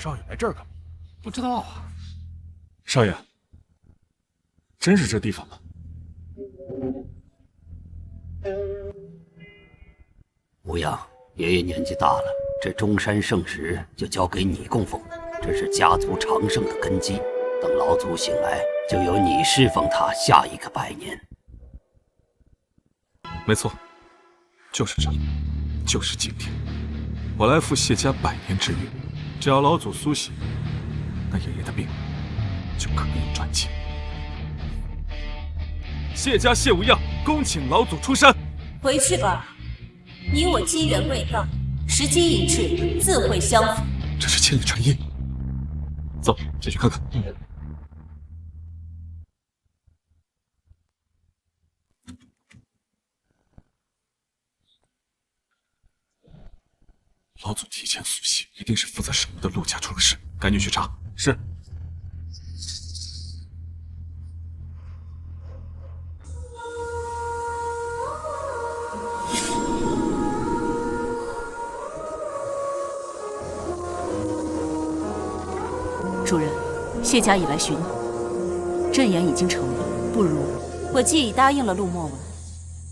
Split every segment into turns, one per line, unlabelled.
少爷来这儿干嘛？
不知道啊。
少爷，真是这地方吗？
无恙，爷爷年纪大了，这中山圣石就交给你供奉，这是家族长盛的根基。等老祖醒来，就由你侍奉他下一个100年。
没错，就是这里，就是今天，我来赴谢家100年之约。只要老祖苏醒，那爷爷的病就可以转机。谢家谢无恙恭请老祖出山。
回去吧，你我机缘未到，时机已至，自会相逢。
这是千里传音。走，进去看看。老祖提前苏醒，一定是负责守墓的陆家出了事，赶紧去查。是。
主人，谢家已来寻你，阵言已经成立，不如
我既已答应了陆墨文，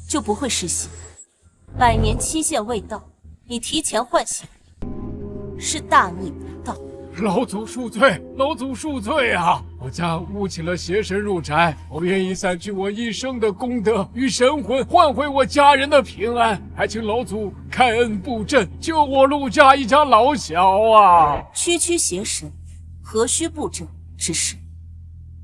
就不会失信。100年期限未到，你提前唤醒，是大逆不道。
老祖恕罪，老祖恕罪啊！我家误请了邪神入宅，我愿意散去我一生的功德与神魂，换回我家人的平安，还请老祖开恩布阵，救我陆家一家老小啊！
区区邪神，何须布阵？只是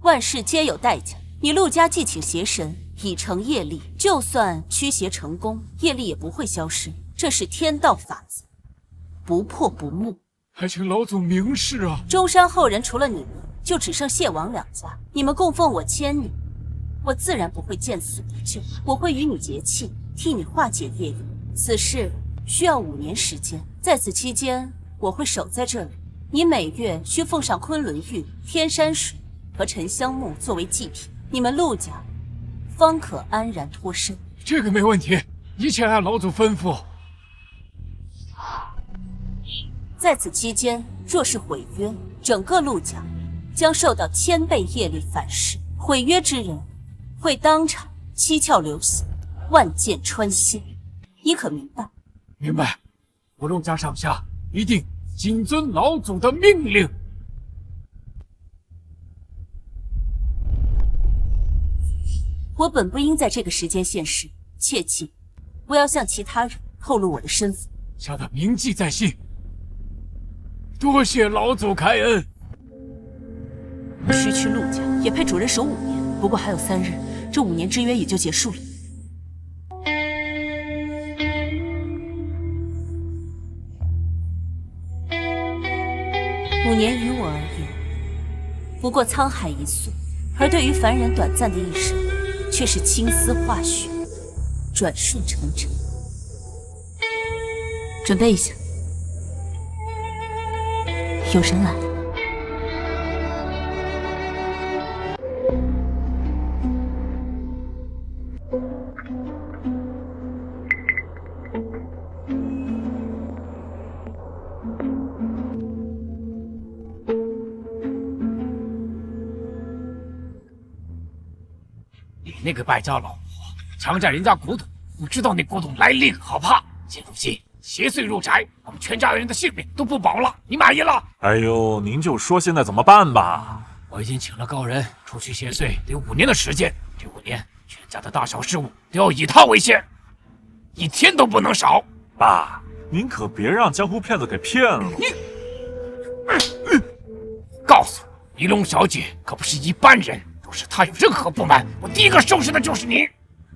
万事皆有代价，你陆家既请邪神，已成业力，就算驱邪成功，业力也不会消失，这是天道法则，不破不没。
还请老祖明示啊！
中山后人除了你们，就只剩谢王2家，你们供奉我1000年，我自然不会见死不救，我会与你结契，替你化解业力。此事需要5年时间，在此期间，我会守在这里。你每月需奉上昆仑玉、天山水和沉香木作为祭品，你们陆家方可安然脱身。
这个没问题，一切按老祖吩咐。
在此期间，若是毁约，整个陆家将受到1000倍业力反噬，毁约之人会当场七窍流血，万箭穿心。你可明白？
明白。我陆家上下一定谨遵老祖的命令。
我本不应在这个时间现世，切记不要向其他人透露我的身份。
小的铭记在心。多谢老祖开恩。
区区陆家也配主人守5年？不过还有3日，这5年之约也就结束了。
5年于我而言，不过沧海一粟，而对于凡人短暂的一生，却是青丝化雪，转瞬成尘。
准备一下，有人来。
你那个败家老婆，强占人家古董，不知道那古董来历可怕。现如今邪祟入宅，我们全家人的性命都不保了。你满意了？
哎呦，您就说现在怎么办吧。
我已经请了高人除去邪祟，得5年的时间。这5年，全家的大小事务都要以他为先，1天都不能少。
爸，您可别让江湖骗子给骗了。
告诉你，仪龙小姐可不是一般人，若是她有任何不满，我第一个收拾的就是你。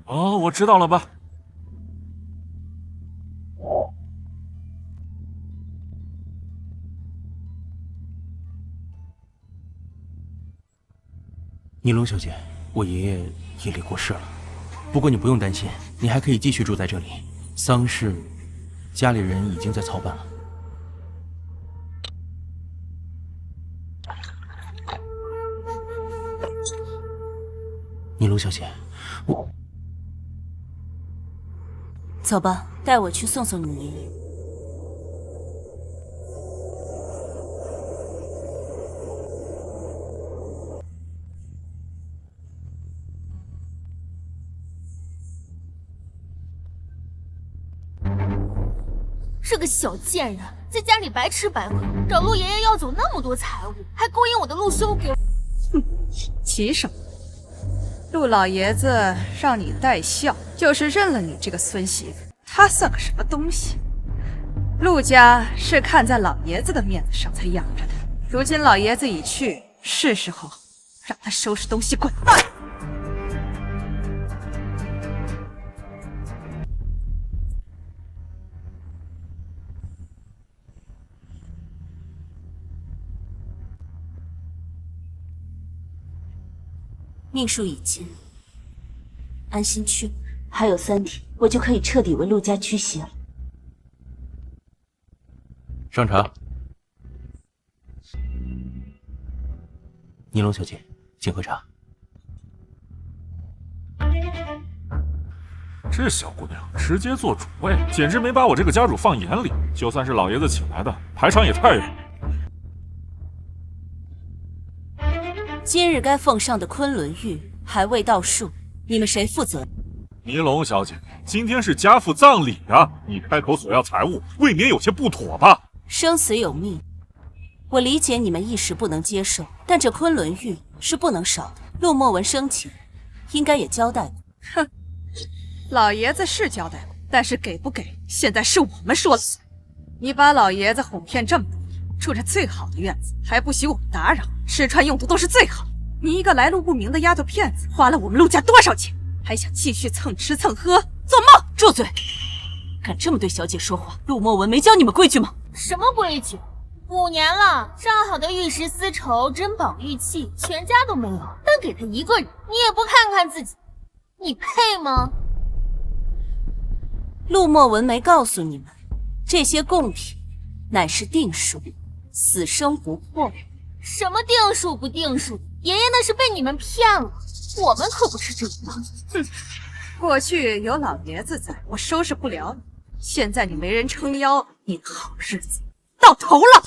哦，我知道了吧。
尼龙小姐，我爷爷夜里过世了，不过你不用担心，你还可以继续住在这里。丧事，家里人已经在操办了。尼龙小姐，我
走吧，带我去送送你爷爷。
是个小贱人，在家里白吃白喝，找陆爷爷要走那么多财物，还勾引我的陆修给我。
急什么？陆老爷子让你带孝，就是认了你这个孙媳妇，他算个什么东西？陆家是看在老爷子的面子上才养着的，如今老爷子已去，是时候让他收拾东西滚蛋。
命数已尽，安心去，还有3天，我就可以彻底为陆家驱邪了。
上茶。尼龙小姐，请喝茶。
这小姑娘直接做主位，简直没把我这个家主放眼里。就算是老爷子请来的，排场也太远。
今日该奉上的昆仑玉还未到数，你们谁负责？
尼龙小姐，今天是家父葬礼啊，你开口索要财物，未免有些不妥吧？
生死有命，我理解你们一时不能接受，但这昆仑玉是不能少的。陆墨文生前应该也交代过。
哼，老爷子是交代过，但是给不给，现在是我们说了算。你把老爷子哄骗这么多年，住着最好的院子，还不许我们打扰，吃穿用度都是最好。你一个来路不明的丫头片子，花了我们陆家多少钱？还想继续蹭吃蹭喝？做梦！
住嘴！敢这么对小姐说话，陆墨文没教你们规矩吗？
什么规矩？5年了，上好的玉石丝绸、珍宝玉器，全家都没有，单给他一个人，你也不看看自己，你配吗？
陆墨文没告诉你们，这些贡品乃是定数，死生不破。
什么定数不定数？爷爷那是被你们骗了，我们可不吃这一套。
过去有老爷子在，我收拾不了你。现在你没人撑腰，你的好日子到头了。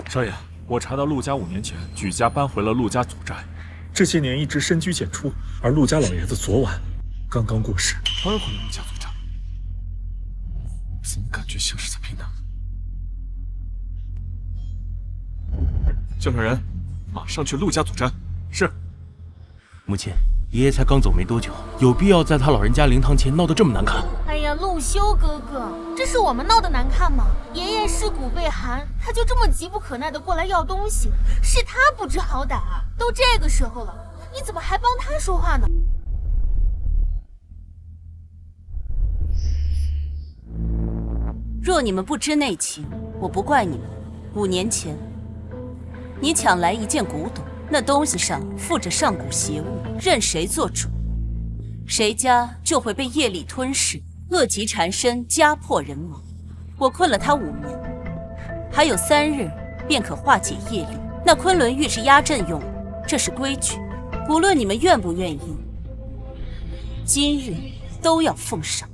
少爷，我查到陆家5年前举家搬回了陆家祖宅，这些年一直深居简出，而陆家老爷子昨晚刚刚过世，搬回了陆家祖宅。怎么感觉像是在平南？叫上人，马上去陆家祖宅。是。
母亲，爷爷才刚走没多久，有必要在他老人家灵堂前闹得这么难看？
哎呀，陆修哥哥，这是我们闹得难看吗？爷爷尸骨未寒，他就这么急不可耐的过来要东西，是他不知好歹啊！都这个时候了，你怎么还帮他说话呢？
若你们不知内情，我不怪你们。5年前，你抢来一件古董，那东西上附着上古邪物，任谁做主，谁家就会被业力吞噬，恶疾缠身，家破人亡。我困了他5年，还有3日便可化解业力。那昆仑玉是压阵用的，这是规矩，不论你们愿不愿意，今日都要奉上。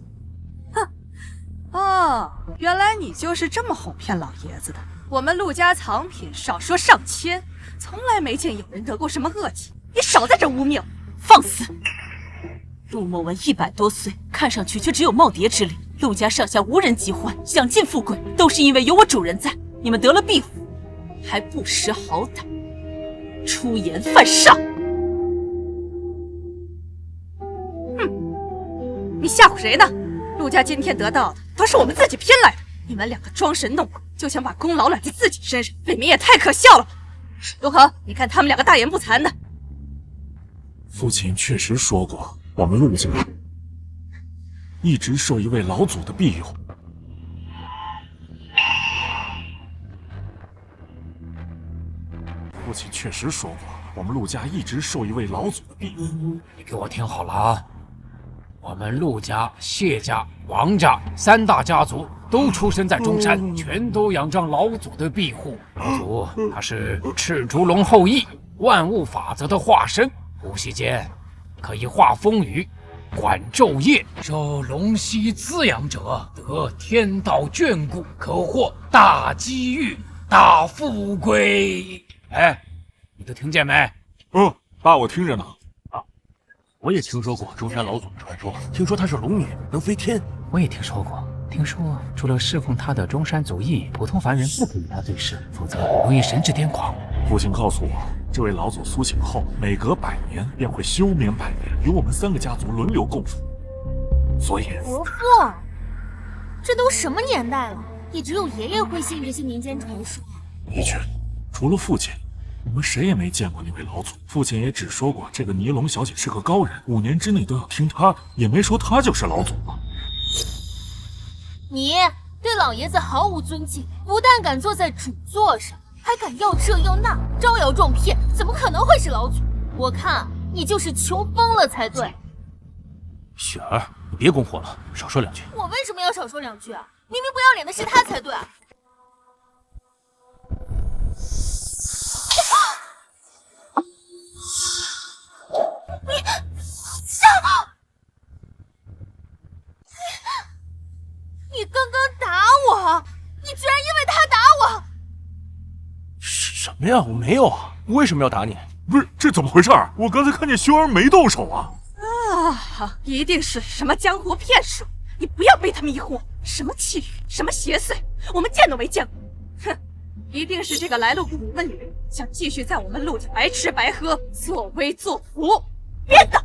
哦，原来你就是这么哄骗老爷子的。我们陆家藏品少说上千，从来没见有人得过什么恶疾。你少在这污蔑！
放肆！陆墨文100多岁，看上去却只有耄耋之力。陆家上下无人及欢，享尽富贵，都是因为有我主人在。你们得了庇护，还不识好歹，出言犯上！
哼，你吓唬谁呢？陆家今天得到的都是我们自己拼来的，你们2个装神弄鬼，就想把功劳揽在自己身上，未免也太可笑了吧？如何？你看他们2个大言不惭的。
父亲确实说过，我们陆家一直受一位老祖的庇佑。父亲确实说过，我们陆家一直受一位老祖的庇佑。
你给我听好了啊！我们陆家、谢家、王家3大家族都出生在中山，全都仰仗老祖的庇护。老祖他是赤烛龙后裔，万物法则的化身，呼吸间可以化风雨，管昼夜，受龙息滋养者得天道眷顾，可获大机遇，大富贵。哎，你都听见没？
爸，我听着呢。
我也听说过中山老祖的传说，听说她是龙女，能飞天。
我也听说过，听说除了侍奉她的中山族裔，普通凡人不可与她对视，否则容易神志癫狂。
父亲告诉我，这位老祖苏醒后，每隔100年便会休眠100年，由我们3个家族轮流供奉。所以，
伯父，这都什么年代了，也只有爷爷会信这些民间传说。
的确，除了父亲，我们谁也没见过那位老祖。父亲也只说过这个尼龙小姐是个高人，5年之内都要听她，也没说她就是老祖啊。
你对老爷子毫无尊敬，不但敢坐在主座上，还敢要这要那，招摇撞骗，怎么可能会是老祖？我看你就是穷疯了才对。
雪儿，你别拱火了，少说2句。
我为什么要少说2句啊？明明不要脸的是他才对啊！你刚刚打我，你居然因为他打我！
什么呀？我没有啊，我为什么要打你？
不是，这怎么回事？我刚才看见修儿没动手啊！
一定是什么江湖骗术，你不要被他迷惑。什么气语，什么邪祟，我们见都没见过。哼，一定是这个来路不明的女人，想继续在我们陆家白吃白喝，作威作福，编的。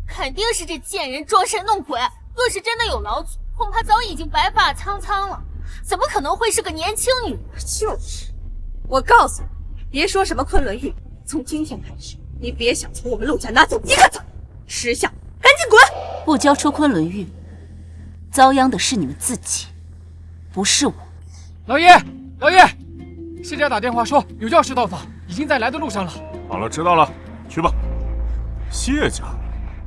肯定是这贱人装神弄鬼。若是真的有老祖，恐怕早已经白发苍苍了，怎么可能会是个年轻女人？
就是，我告诉你，别说什么昆仑玉，从今天开始，你别想从我们陆家拿走一个子。识相，赶紧滚！
不交出昆仑玉，遭殃的是你们自己，不是我。
老爷，谢家打电话说有要事到访，已经在来的路上了。
好了，知道了，去吧。谢家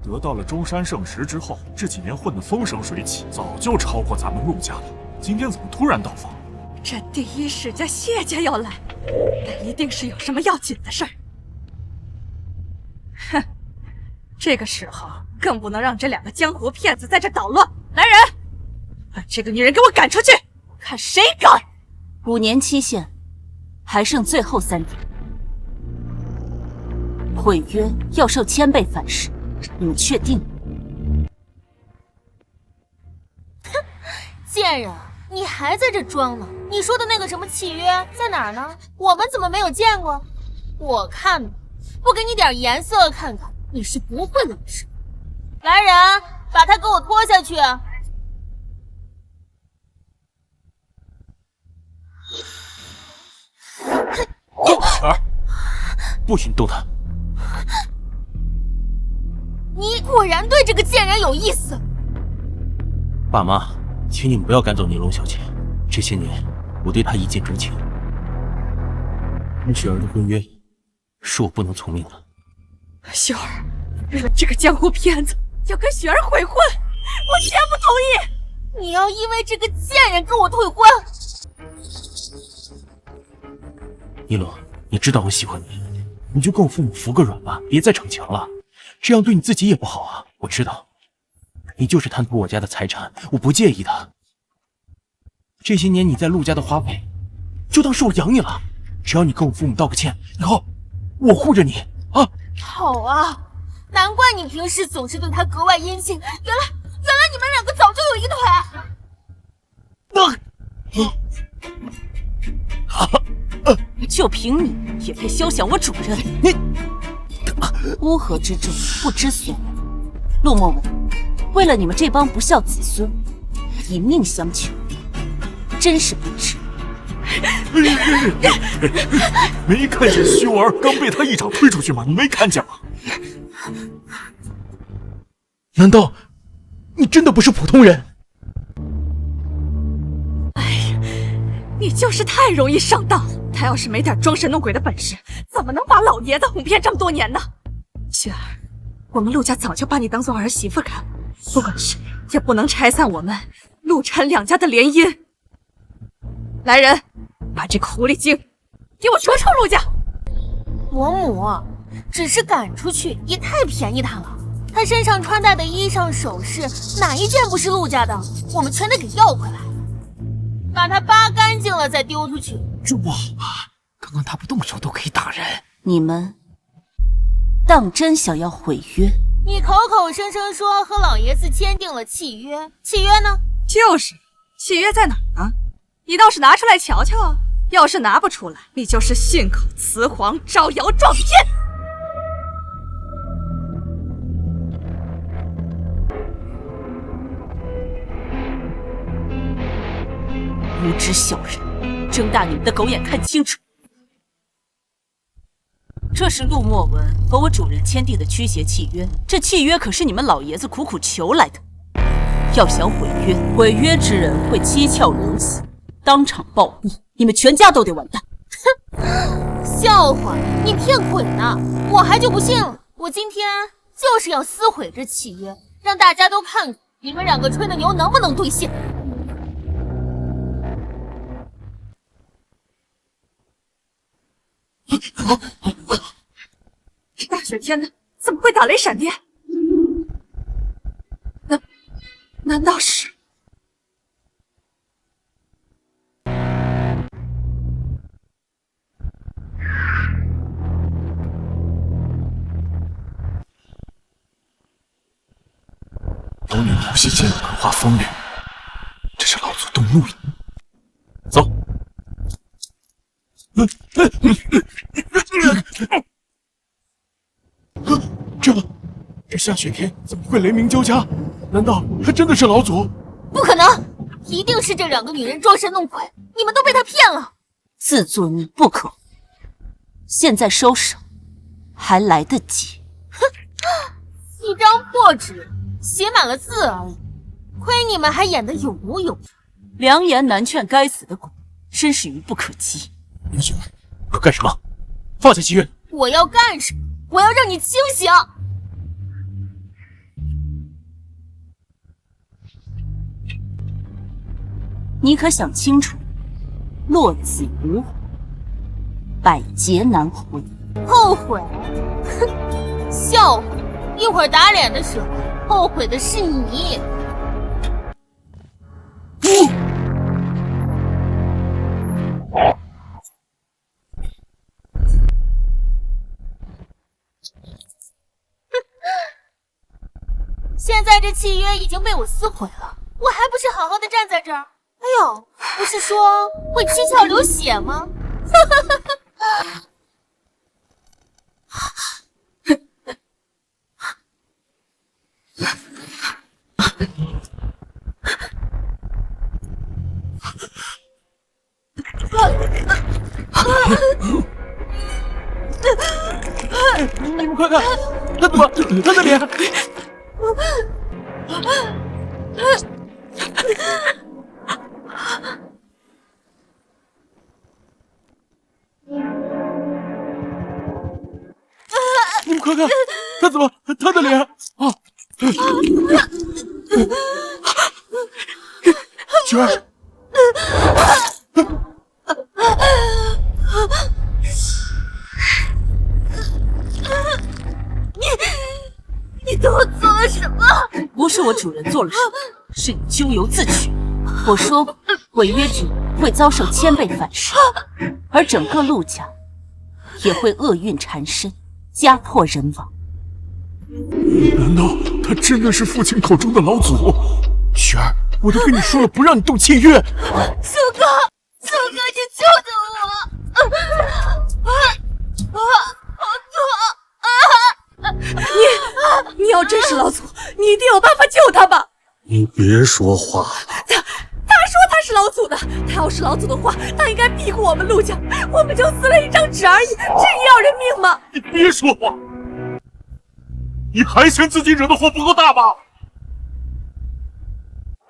得到了中山圣石之后，这几年混得风生水起，早就超过咱们陆家了。今天怎么突然到访？
这第一世家谢家要来，那一定是有什么要紧的事儿。哼，这个时候更不能让这2个江湖骗子在这捣乱。来人，把这个女人给我赶出去！看谁敢
！5年期限，还剩最后3天。毁约要受1000倍反噬，你们确定？
哼，贱人，你还在这装呢？你说的那个什么契约在哪儿呢？我们怎么没有见过？我看不给你点颜色看看，你是不会了事。来人，把他给我拖下去！
雪儿，不许你动他！
你果然对这个贱人有意思。
爸妈，请你们不要赶走宁龙小姐。这些年，我对她一见钟情。跟雪儿的婚约，是我不能从命的。
秀儿，为了这个江湖骗子要跟雪儿悔婚，我绝不同意！
你要因为这个贱人跟我退婚？
宁龙，你知道我喜欢你，你就跟我父母服个软吧，别再逞强了，这样对你自己也不好啊。我知道，你就是贪图我家的财产，我不介意的。这些年你在陆家的花费，就当是我养你了。只要你跟我父母道个歉，以后我护着你啊。
好啊，难怪你平时总是对他格外殷勤，原来你们2个早就有一腿。
就凭你也配肖想我主人？你乌合之众，不知所谓。陆墨文，为了你们这帮不孝子孙，以命相求，真是不值。
没看见修儿刚被他一掌推出去吗？你没看见吗？
难道你真的不是普通人？
哎呀，你就是太容易上当了。他要是没点装神弄鬼的本事，怎么能把老爷子哄骗这么多年呢？雪儿，我们陆家早就把你当做儿媳妇看，不管是也不能拆散我们陆产2家的联姻。来人，把这个狐狸精给我逐出陆家！
伯母，只是赶出去也太便宜他了。他身上穿戴的衣裳首饰，哪一件不是陆家的？我们全得给要回来。把它扒干净了再丢出去。
这不好吧？刚刚他不动手都可以打人。
你们当真想要毁约？
你口口声声说和老爷子签订了契约，契约呢？
就是，契约在哪儿呢？你倒是拿出来瞧瞧啊！要是拿不出来，你就是信口雌黄、招摇撞骗。
无知小人，睁大你们的狗眼看清楚！这是陆墨文和我主人签订的驱邪契约，这契约可是你们老爷子苦苦求来的。要想毁约，毁约之人会七窍流血，当场暴毙，你们全家都得完蛋！
哼，笑话，你骗鬼呢！我还就不信了，我今天就是要撕毁这契约，让大家都看看你们两个吹的牛能不能兑现。
大雪天的，怎么会打雷闪电？难道是？
有女无戏间文化风吕，这是老祖动怒了。走。
这下雪天怎么会雷鸣交加？难道他真的是老祖？
不可能，一定是这两个女人装神弄鬼，你们都被她骗了。
自作孽不可，现在收手还来得及。
哼，一张破纸，写满了字而已，亏你们还演得有模有样。
良言难劝该死的鬼，真是愚不可及。
林雪儿，要干什么？放下契约！
我要干什么？我要让你清醒！
你可想清楚，落子无悔，百劫难回。
后悔？哼，笑话！一会儿打脸的时候，后悔的是你。现在这契约已经被我撕毁了，我还不是好好的站在这儿？哎呦，不是说会七窍流血吗？
你们快看，他的脸！你们快看，他的脸啊！雪儿，
你对我做了什么？
不是我主人做了什么，是你咎由自取。
我说过，毁约之人会遭受千倍反噬，而整个陆家也会厄运缠身，家破人亡。
难道他真的是父亲口中的老祖？
雪儿，我都跟你说了，不让你动契约。
苏哥，你救救我！好痛！
你要真是老祖，你一定有办法救他吧？
你别说话了。
他说他是老祖的，他要是老祖的话，他应该庇护我们陆家，我们就撕了一张纸而已，至于要人命吗？
你别说话，你还嫌自己惹的祸不够大吗？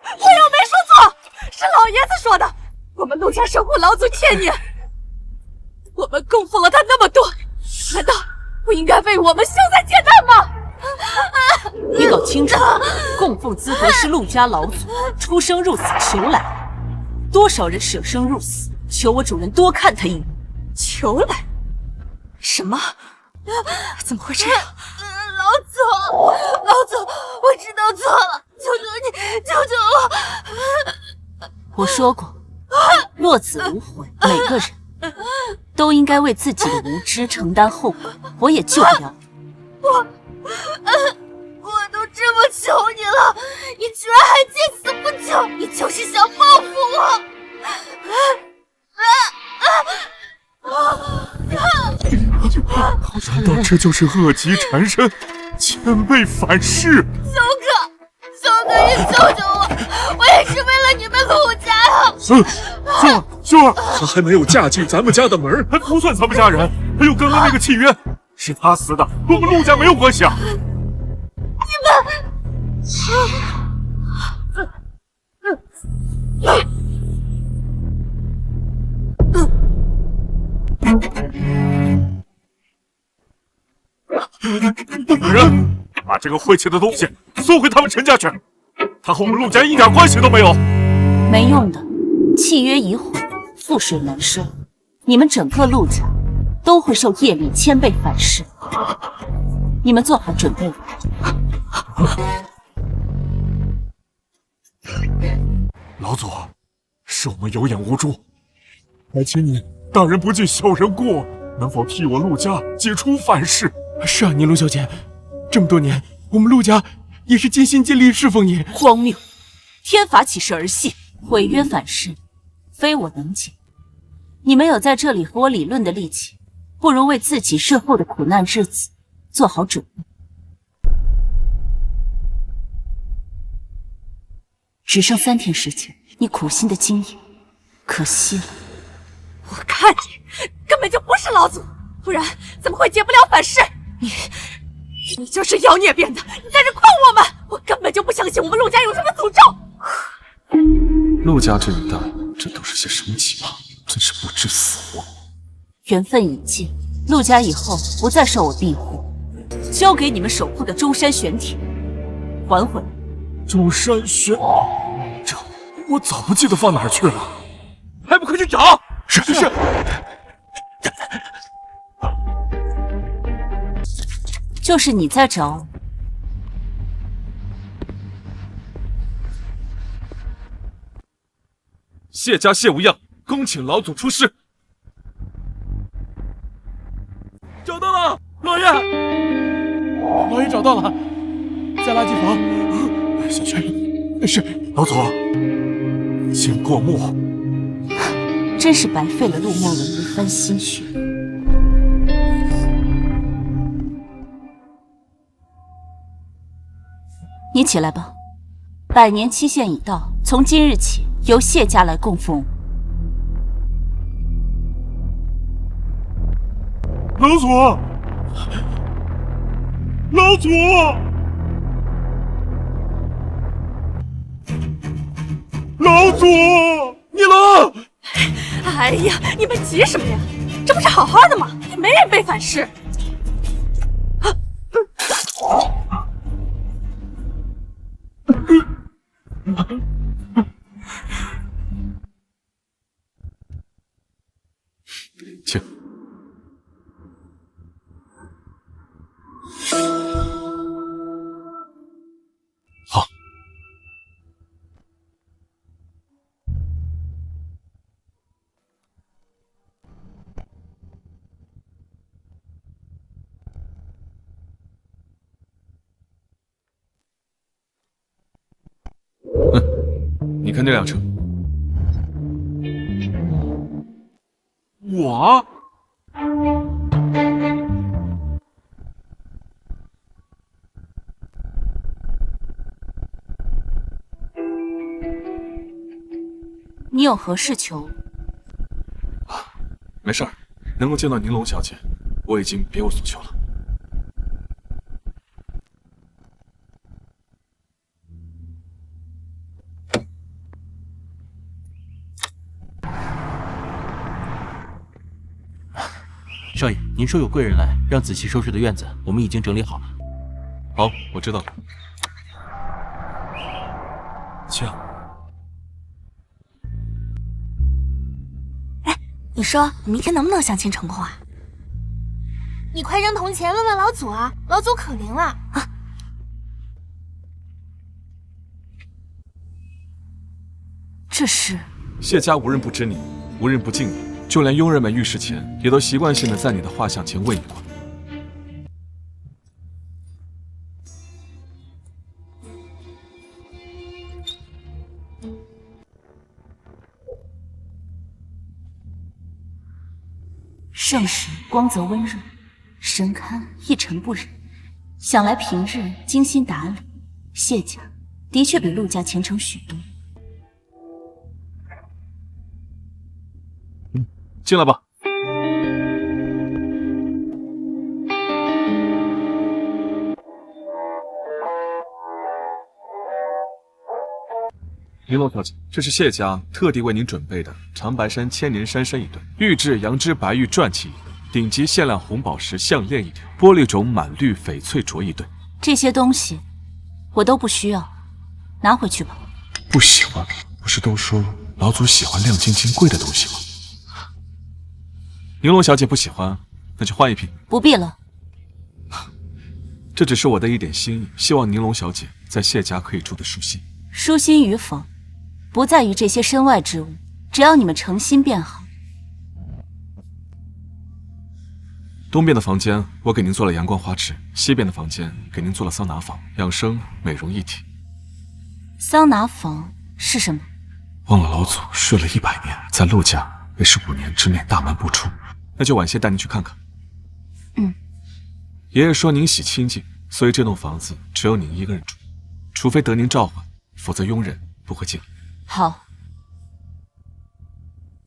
我又没说错，是老爷子说的。我们陆家守护老祖千年，我们供奉了他那么多，难道不应该为我们消灾解难吗？
你搞清楚，供奉资格是陆家老祖，出生入死求来，多少人舍生入死，求我主人多看他一眼。
求来？什么？怎么会这样？
老祖，我知道错了，求求你，救救我！
我说过，落子无悔，每个人都应该为自己的无知承担后果。我也救不了你。
我都这么求你了，你居然还见死不救，你就是想报复我！
难道这就是恶疾缠身，千倍反噬？
兄哥，你救救我！我也是为了你们陆家啊！
秀儿，她还没有嫁进咱们家的门，还不算咱们家人。还有刚刚那个契约，是她死的，和我们陆家没有关系啊！女人，把这个晦气的东西送回他们陈家去，他和我们陆家一点关系都没有。
没用的，契约已毁，覆水难收。你们整个陆家都会受业力千倍反噬。你们做好准备吧。
老祖，是我们有眼无珠，还请你大人不计小人过，能否替我陆家解除反噬？
是啊，宁龙小姐，这么多年，我们陆家也是尽心尽力侍奉你。
荒谬！天法岂是儿戏？毁约反噬，非我能解。你们有在这里和我理论的力气，不如为自己日后的苦难日子做好准备。只剩3天时间，你苦心的经营，可惜了。
我看你根本就不是老祖，不然怎么会解不了反噬？你就是妖孽变的，你在这诓我们！我根本就不相信我们陆家有什么诅咒。
陆家这一代，这都是些什么奇葩？真是不知死活。
缘分已尽，陆家以后不再受我庇护，交给你们守护的中山玄铁，还回来。
中山玄，这我早不记得放哪儿去了，
还不快去找！
是。
就是你在找我。
谢家谢无恙，恭请老祖出师。找到了，老爷！
老爷找到了，在垃圾房。小轩，是
老祖，请过目。
真是白费了陆墨文一番心血。你起来吧，100年期限已到，从今日起由谢家来供奉我。
老祖，老祖，老祖，你了！
哎呀，你们急什么呀？这不是好好的吗？也没人被反噬。
请。好。你看这辆车。我？
你有何事求？
没事儿，能够见到宁龙小姐，我已经别无所求了。
少爷，您说有贵人来，让子期收拾的院子，我们已经整理好了。
好，我知道了。请。
你说你明天能不能相亲成功啊？你快扔铜钱问问老祖啊，老祖可灵了啊！
这是
谢家无人不知你，无人不敬你，就连佣人们遇事前也都习惯性的在你的画像前问一问。
盛时光泽温润，神龛一尘不染，想来平日精心打理，谢家的确比陆家虔诚许多。
进来吧。玲珑小姐，这是谢家特地为您准备的长白山千年山参一对，玉质羊脂白玉传奇一对，顶级限量红宝石项链一条，玻璃种满绿翡翠镯一对。
这些东西我都不需要，拿回去吧。
不喜欢？不是都说老祖喜欢亮晶晶贵的东西吗？玲珑小姐不喜欢，那就换一瓶。
不必了。
这只是我的一点心意，希望玲珑小姐在谢家可以住得舒心。
舒心与否，不在于这些身外之物，只要你们诚心便好。
东边的房间我给您做了阳光花池，西边的房间给您做了桑拿房，养生美容一体。
桑拿房是什么？
忘了老祖睡了100年，在陆家也是5年之内大门不出，那就晚些带您去看看。爷爷说您喜清静，所以这栋房子只有您一个人住，除非得您召唤，否则佣人不会进来。
好，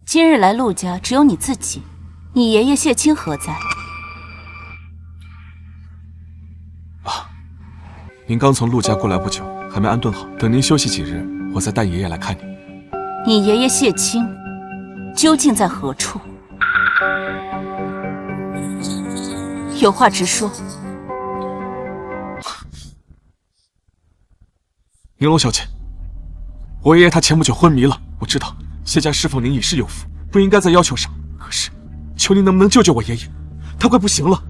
今日来陆家只有你自己，你爷爷谢清何在？
您刚从陆家过来不久，还没安顿好，等您休息几日，我再带爷爷来看您。
你爷爷谢清究竟在何处？有话直说。
玲珑小姐，我爷爷他前不久昏迷了，我知道谢家侍奉您已是有福，不应该再要求上，可是求您能不能救救我爷爷，他快不行了。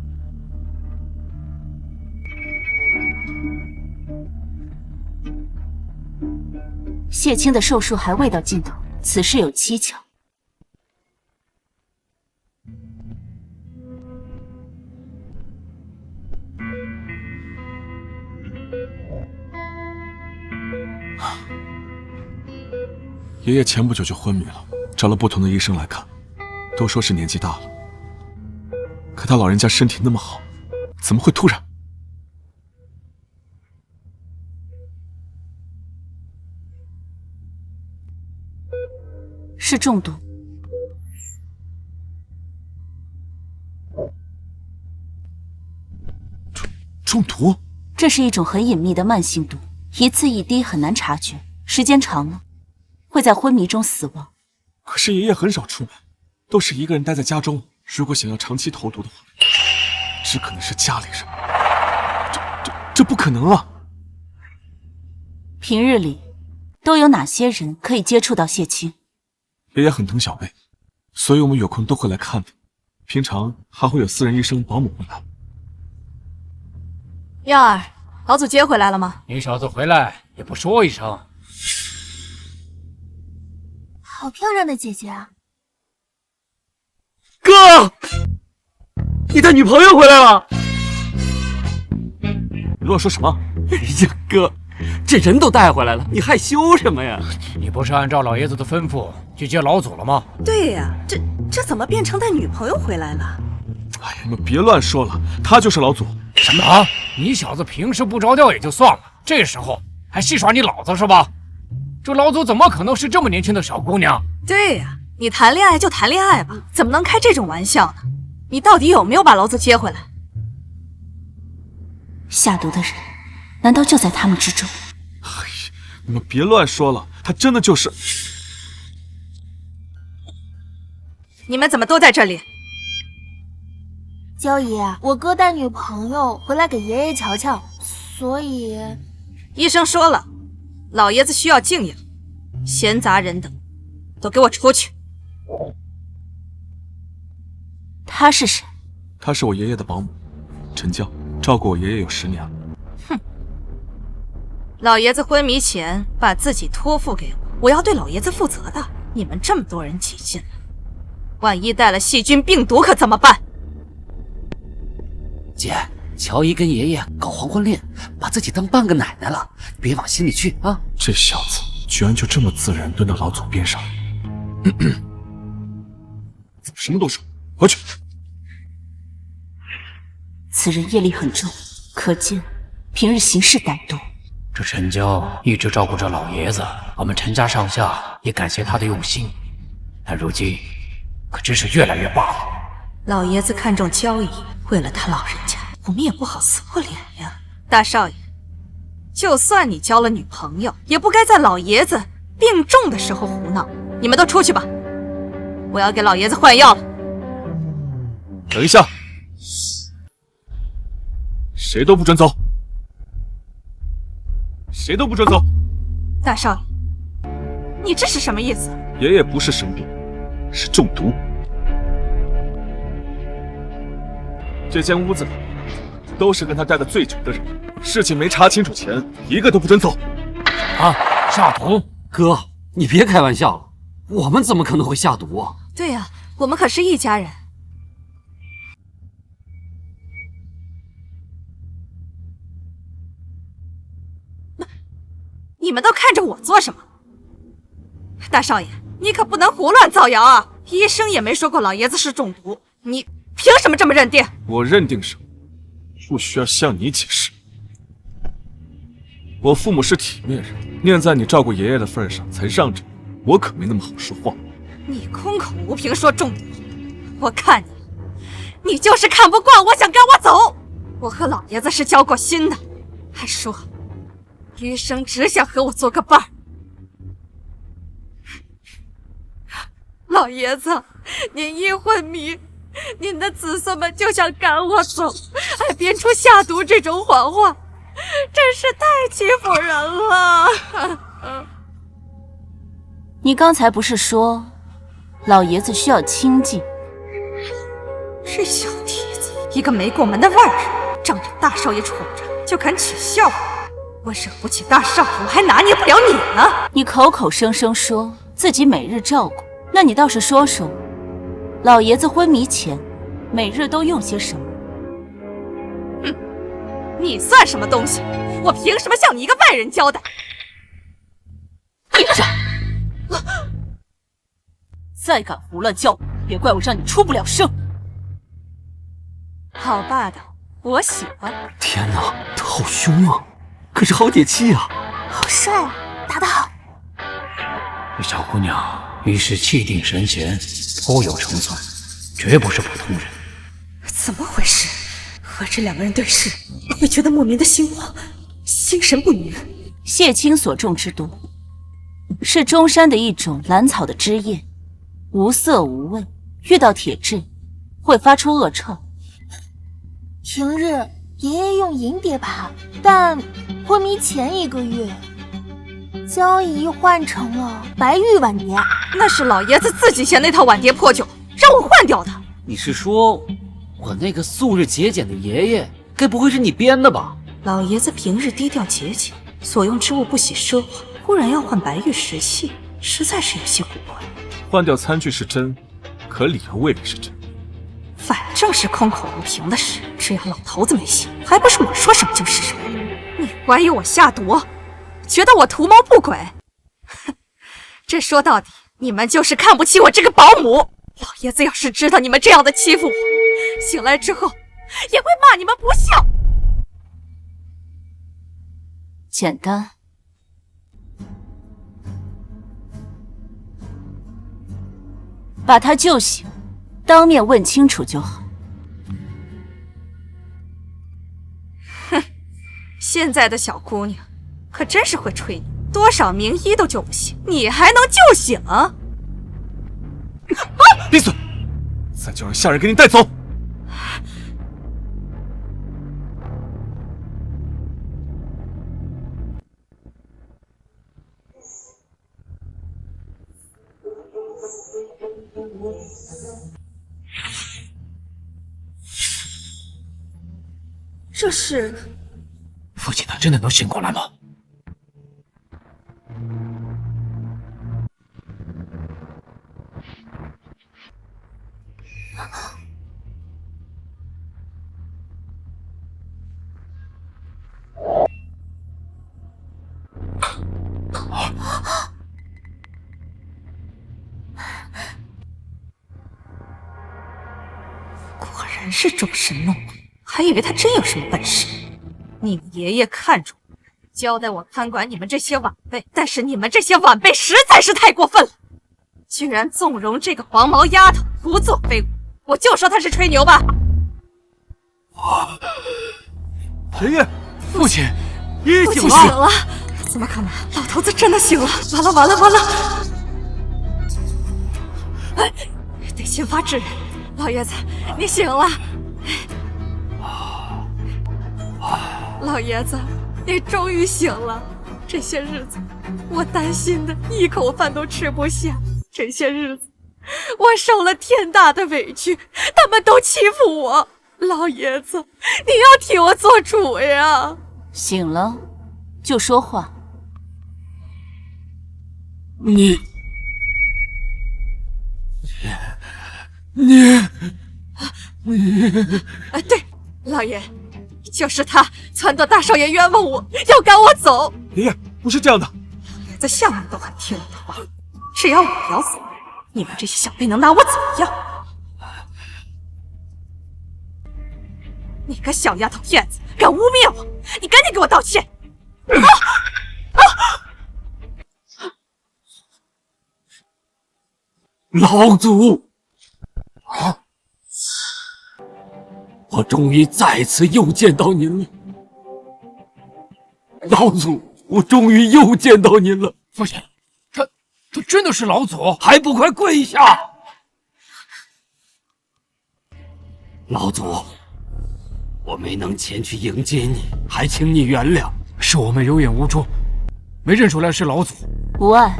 谢清的寿数还未到尽头，此事有蹊跷。
爷爷前不久就昏迷了，找了不同的医生来看，都说是年纪大了。可他老人家身体那么好，怎么会突然？
是中毒。
中毒？
这是一种很隐秘的慢性毒，一次一滴很难察觉，时间长了会在昏迷中死亡。
可是爷爷很少出门，都是一个人待在家中。如果想要长期投毒的话，只可能是家里人。这不可能啊！
平日里都有哪些人可以接触到谢清？
爷爷很疼小贝，所以我们有空都会来看你。平常还会有私人医生、保姆会来。
燕儿，老祖接回来了吗？
你小子回来也不说一声。
好漂亮的姐姐啊！
哥，你带女朋友回来了？
你乱说什么？
哎呀，哥，这人都带回来了，你害羞什么呀？
你不是按照老爷子的吩咐去接老祖了吗？
对呀，这怎么变成带女朋友回来了？
哎呀，你们别乱说了，他就是老祖。
什么？你小子平时不着调也就算了，这时候还戏耍你老子是吧？这老祖怎么可能是这么年轻的小姑娘？
对呀，你谈恋爱就谈恋爱吧，怎么能开这种玩笑呢？你到底有没有把老祖接回来？
下毒的人难道就在他们之中？
哎呀，你们别乱说了，他真的就是……
你们怎么都在这里？
娇姨，我哥带女朋友回来给爷爷瞧瞧，所以……
医生说了，老爷子需要静养，闲杂人等都给我出去。
他是谁？
她是我爷爷的保姆，陈娇，照顾我爷爷有10年了。
哼，老爷子昏迷前把自己托付给我，我要对老爷子负责的。你们这么多人挤进来，万一带了细菌病毒可怎么办？
姐，乔姨跟爷爷搞黄昏恋，把自己当半个奶奶了，别往心里去啊！
这小子居然就这么自然蹲到老祖边上，什么都说，回去。
此人业力很重，可见平日行事歹毒。
这陈娇一直照顾着老爷子，我们陈家上下也感谢他的用心，但如今可真是越来越霸道。
老爷子看重交易，为了他老人家，我们也不好撕破脸呀。大少爷，就算你交了女朋友，也不该在老爷子病重的时候胡闹。你们都出去吧，我要给老爷子换药了。
等一下，谁都不准走，谁都不准走。
大少爷，你这是什么意思？
爷爷不是生病，是中毒。这间屋子里都是跟他待的最久的人，事情没查清楚前，一个都不准走。
啊，下毒！哥，你别开玩笑了，我们怎么可能会下毒啊？
对呀，我们可是一家人。你们都看着我做什么？大少爷，你可不能胡乱造谣啊！医生也没说过老爷子是中毒，你凭什么这么认定？
我认定什么，不需要向你解释。我父母是体面人，念在你照顾爷爷的份上才让着你，我可没那么好说话。
你空口无凭说中毒，我看你就是看不惯我，想赶我走。我和老爷子是交过心的，还说余生只想和我做个伴儿。老爷子，您一昏迷，您的子孙们就想赶我走，还编出下毒这种谎话，真是太欺负人了。
你刚才不是说老爷子需要清静？
这小蹄子，一个没过门的外人，仗着大少爷宠着就敢取笑我惹不起大少爷，我还拿捏不了你呢。
你口口声声说自己每日照顾，那你倒是说说，老爷子昏迷前每日都用些什么？
哼，你算什么东西？我凭什么向你一个外人交代？
闭着！再敢胡乱叫，别怪我让你出不了声。
好霸道，我喜欢。
天哪，他好凶啊，可是好解气啊！
好帅啊，打得好！
这小姑娘遇事气定神闲，颇有成算，绝不是普通人。
怎么回事？和这两个人对视，会觉得莫名的心慌，心神不宁。
谢青所种之毒，是中山的一种兰草的枝叶，无色无味，遇到铁质会发出恶臭。
平日爷爷用银碟盘，但昏迷前1个月，交易换成了白玉碗碟。
那是老爷子自己嫌那套碗碟破旧，让我换掉的。
你是说我那个素日节俭的爷爷，该不会是你编的吧？
老爷子平日低调节俭，所用之物不喜奢华，忽然要换白玉石器，实在是有些古怪。
换掉餐具是真，可理由未必是真。
反正是空口无凭的事，只要老头子没信，还不是我说什么就是什么？你怀疑我下毒，觉得我图谋不轨？哼，这说到底，你们就是看不起我这个保姆。老爷子要是知道你们这样的欺负我，醒来之后也会骂你们不孝。
简单。把他救醒，当面问清楚就好。
哼，现在的小姑娘可真是会吹牛，多少名医都救不醒，你还能救醒？
闭嘴！再叫人下人给你带走。
这是
父亲他真的能醒过来吗？
是装神弄鬼，还以为他真有什么本事。你们爷爷看中我，交代我看管你们这些晚辈，但是你们这些晚辈实在是太过分了，居然纵容这个黄毛丫头胡作非为，我就说她是吹牛吧。
爷爷，
父亲，
爷爷
父
醒了！
亲醒了？怎么可能？老头子真的醒了！完了完了完了！得先发制人。老爷子，你醒了。老爷子，你终于醒了。这些日子，我担心的一口饭都吃不下。这些日子，我受了天大的委屈，他们都欺负我。老爷子，你要替我做主呀！
醒了，就说话。
你
对，老爷，就是他撺掇大少爷冤枉我，要赶我走。
爷爷，不是这样的。
老爷子向来都很听我的话，只要我要走，你们这些小辈能拿我怎么样？你个小丫头片子，敢污蔑我，你赶紧给我道歉！
老祖，我终于再次又见到您了。老祖，我终于又见到您了。
父亲，他真的是老祖？
还不快跪下！老祖，我没能前去迎接你，还请你原谅。
是我们有眼无珠，没认出来是老祖。
无碍，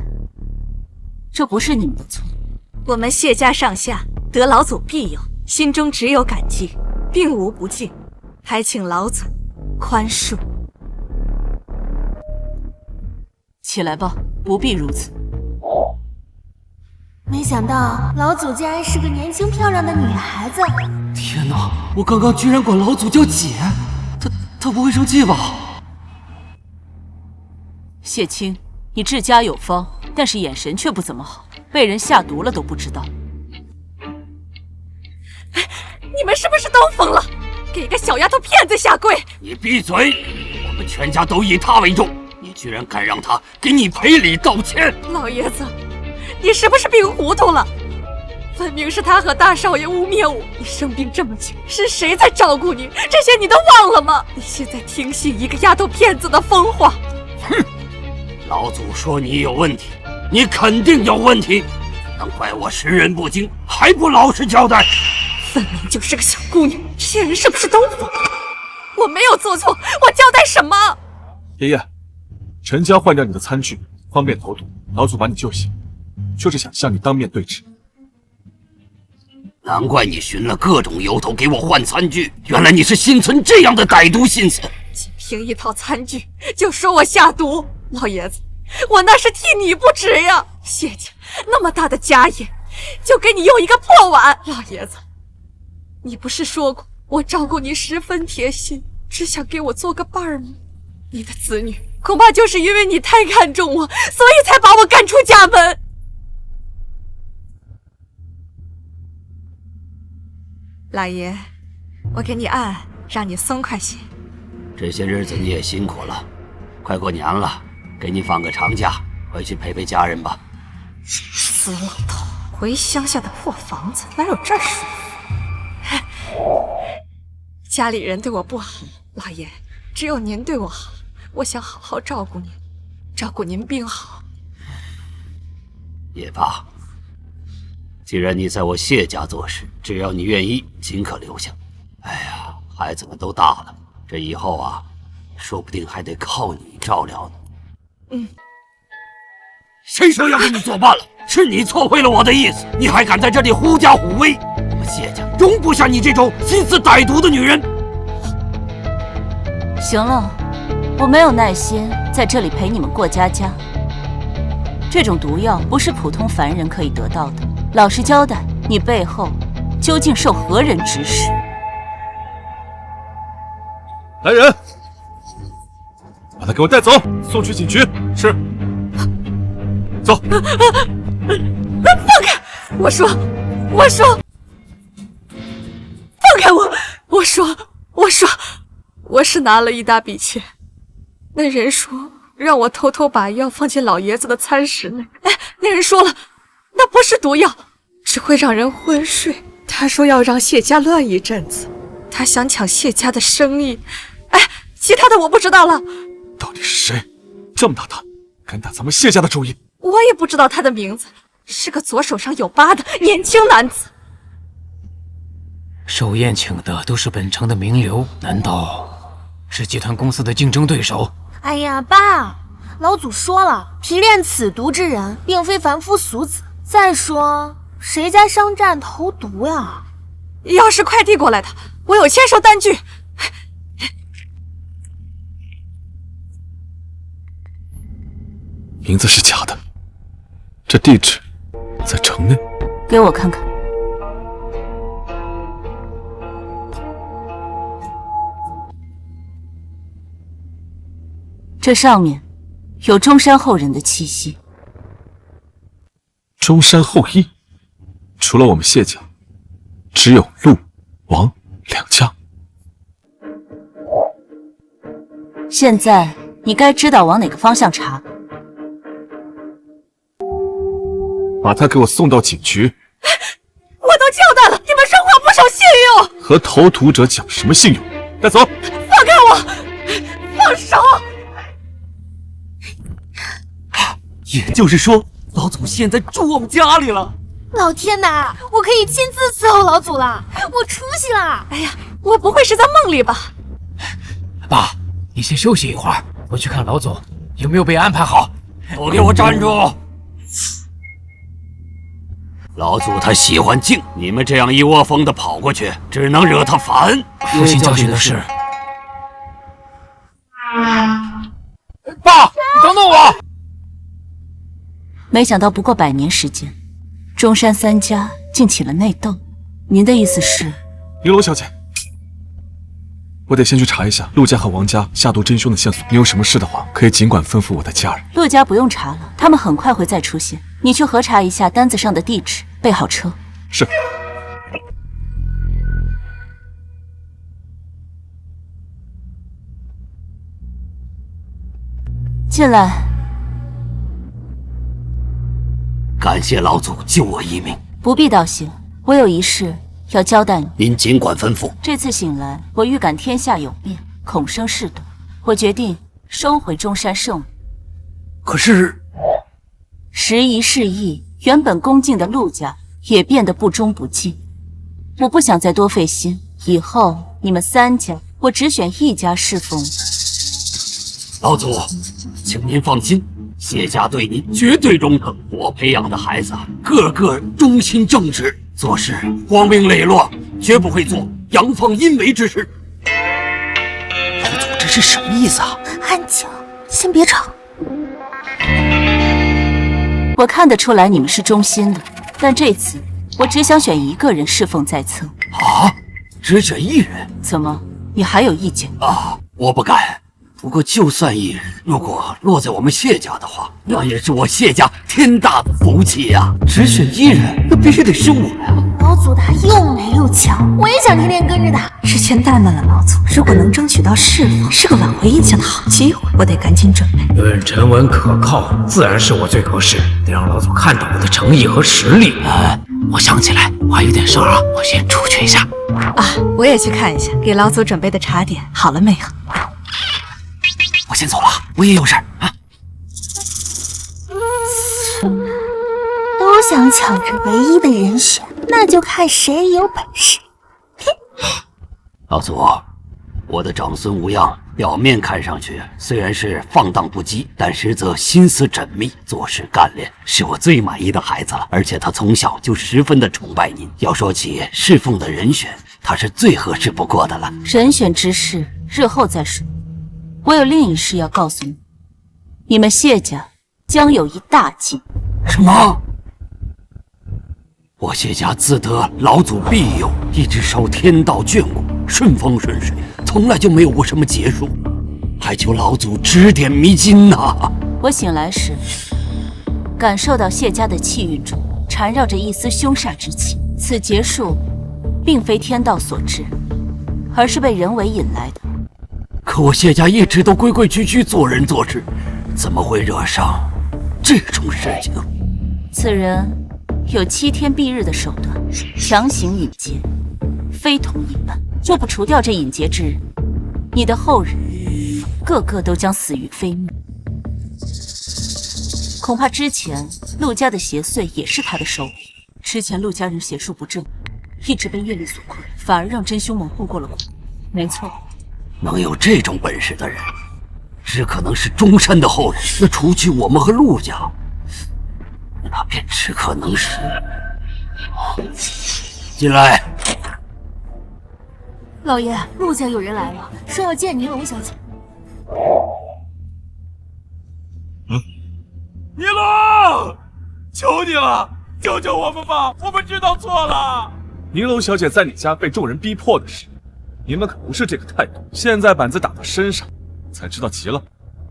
这不是你们的错。
我们谢家上下得老祖庇佑，心中只有感激，并无不敬，还请老祖宽恕。
起来吧，不必如此。
没想到老祖竟然是个年轻漂亮的女孩子。
天哪，我刚刚居然管老祖叫姐，他不会生气吧？
谢清，你治家有方，但是眼神却不怎么好，被人下毒了都不知道。
你们是不是都疯了？给一个小丫头片子下跪！
你闭嘴！我们全家都以她为重，你居然敢让她给你赔礼道歉！
老爷子，你是不是病糊涂了？分明是他和大少爷污蔑我。你生病这么久，是谁在照顾你？这些你都忘了吗？你现在听信一个丫头片子的疯话？
哼！老祖说你有问题，你肯定有问题，难怪我识人不精，还不老实交代。
分明就是个小姑娘，这些人是不是都疯了？我没有做错，我交代什么？
爷爷，陈家换掉你的餐具，方便投毒，老祖把你救醒，就是想向你当面对质。
难怪你寻了各种由头给我换餐具，原来你是心存这样的歹毒心思。
仅凭一套餐具就说我下毒，老爷子，我那是替你不值呀！谢家那么大的家业，就给你用一个破碗。老爷子，你不是说过我照顾你十分贴心，只想给我做个伴儿吗？你的子女恐怕就是因为你太看重我，所以才把我赶出家门。老爷，我给你按，让你松快些。
这些日子你也辛苦了，快过年了，给你放个长假，回去陪陪家人吧。
死老头，回乡下的破房子哪有这儿舒服？家里人对我不好，老爷，只有您对我好，我想好好照顾您，照顾您病好。
也罢，既然你在我谢家做事，只要你愿意，尽可留下。哎呀，孩子们都大了，这以后啊，说不定还得靠你照料呢。
嗯。
谁说要跟你作伴了？是你错会了我的意思，你还敢在这里狐假虎威？我们谢家容不下你这种心思歹毒的女人。
行了，我没有耐心在这里陪你们过家家。这种毒药不是普通凡人可以得到的。老实交代，你背后究竟受何人指使？
来人，把他给我带走，送去警局。是。走。
放开！我说，放开我！我是拿了一大笔钱，那人说让我偷偷把药放进老爷子的餐食内。哎，那人说了，那不是毒药，只会让人昏睡。他说要让谢家乱一阵子，他想抢谢家的生意。哎，其他的我不知道了。
到底是谁这么大胆，敢打咱们谢家的主意？
我也不知道他的名字，是个左手上有疤的年轻男子。
寿宴请的都是本城的名流，难道是集团公司的竞争对手？
哎呀，爸，老祖说了，提炼此毒之人，并非凡夫俗子。再说，谁家商战投毒呀？
要是快递过来的，我有签收单据。
名字是假的，这地址在城内。
给我看看。这上面有中山后人的气息。
中山后裔，除了我们谢家，只有陆、王两家。
现在你该知道往哪个方向查。
把他给我送到警局。
我都交代了，你们说话不守信用。
和投毒者讲什么信用？带走！
放开我！放手！
也就是说，老祖现在住我们家里了。
老天哪，我可以亲自伺候老祖了，我出息了！
哎呀，我不会是在梦里吧？
爸，你先休息一会儿，我去看老祖有没有被安排好。
都给我站住！老祖他喜欢静，你们这样一窝蜂的跑过去，只能惹他烦。
父亲教训的是，
爸，你等等我！
没想到不过100年时间，中山3家竟起了内斗。您的意思是？
绫罗小姐，我得先去查一下陆家和王家下毒真凶的线索。你有什么事的话，可以尽管吩咐我的家人。
陆家不用查了，他们很快会再出现。你去核查一下单子上的地址，备好车。
是。
进来。
感谢老祖救我一命。
不必道谢，我有一事要交代你。
您尽管吩咐。
这次醒来，我预感天下有变，恐生事端，我决定收回中山圣物。
可是，
时移世易，原本恭敬的陆家也变得不忠不敬。我不想再多费心，以后你们3家，我只选一家侍奉。
老祖，请您放心。谢家对您绝对忠诚，我培养的孩子个个忠心正直，做事光明磊落，绝不会做阳奉阴违之事。老祖，这是什么意思啊？
安静，先别吵。
我看得出来你们是忠心的，但这次我只想选一个人侍奉在侧。
啊？只选一人？
怎么，你还有意见？
啊，我不敢。不过，就算一人，如果落在我们谢家的话，那也是我谢家天大的福气呀！只选一人，那必须得是我呀！
老祖他又美又强，我也想天天跟着他。
时间怠慢了，老祖。如果能争取到侍奉，是个挽回印象的好机会，我得赶紧准备。
论沉稳可靠，自然是我最合适，得让老祖看到我的诚意和实力。我想起来，我还有点事儿啊，我先出去一下。
啊，我也去看一下，给老祖准备的茶点好了没有？
我先走了，我也有事啊。
都想抢着唯一的人选，那就看谁有本事。
老祖，我的长孙无恙，表面看上去虽然是放荡不羁，但实则心思缜密，做事干练，是我最满意的孩子了。而且他从小就十分的崇拜您。要说起侍奉的人选，他是最合适不过的了。
人选之事，日后再说。我有另一事要告诉你，你们谢家将有一大计。
什么？我谢家自得老祖庇佑，一直受天道眷顾，顺风顺水，从来就没有过什么劫数，还求老祖指点迷津呐！
我醒来时，感受到谢家的气运中缠绕着一丝凶煞之气，此劫数并非天道所致，而是被人为引来的。
可我谢家一直都规规矩矩做人做事，怎么会惹上这种事情？
此人有7天蔽日的手段，强行引劫，非同一般。若不除掉这引劫之人，你的后人个个都将死于非命。恐怕之前陆家的邪祟也是他的手笔。之前陆家人邪术不正，一直被业力所困，反而让真凶蒙混过了关。没错，
能有这种本事的人，只可能是中山的后人。那除去我们和陆家，那便只可能是……进来。
老爷，陆家有人来了，说要见宁荣小姐。
尼龙，求你了，救救我们吧！我们知道错了。宁楼小姐在你家被众人逼迫的事，你们可不是这个态度。现在板子打到身上，才知道急了。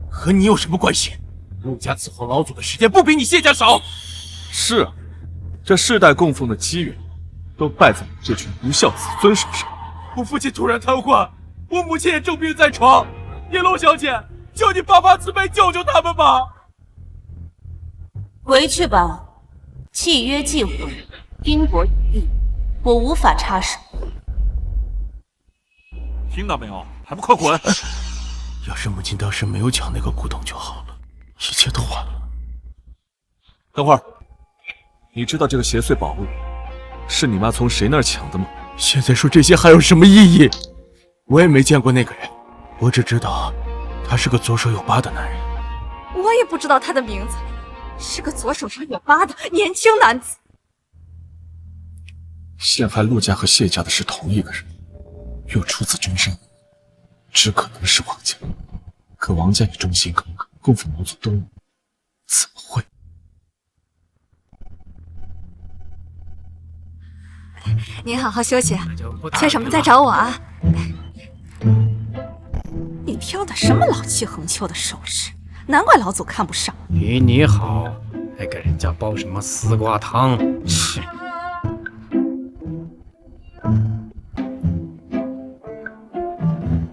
和你有什么关系？陆家伺候老祖的时间不比你谢家少。
是啊，这世代供奉的机缘，都败在你这群不孝子孙手上。
我父亲突然瘫痪，我母亲也重病在床。宁楼小姐，求你发发慈悲，救救他们吧！
回去吧，契约既毁，因果已立，我无法插手。
听到没有？还不快滚！
要是母亲当时没有抢那个古董就好了，一切都晚了。
等会儿，你知道这个邪祟宝物是你妈从谁那儿抢的吗？
现在说这些还有什么意义？我也没见过那个人，我只知道他是个左手有疤的男人。
我也不知道他的名字，是个左手上有疤的年轻男子。
陷害陆家和谢家的是同一个人，又出自中山，只可能是王家。可王家也忠心耿耿，供奉老祖多年，怎么会？
您好好休息，缺什么再找我啊。你挑的什么老气横秋的首饰？难怪老祖看不上。
比你好，还给人家煲什么丝瓜汤？切！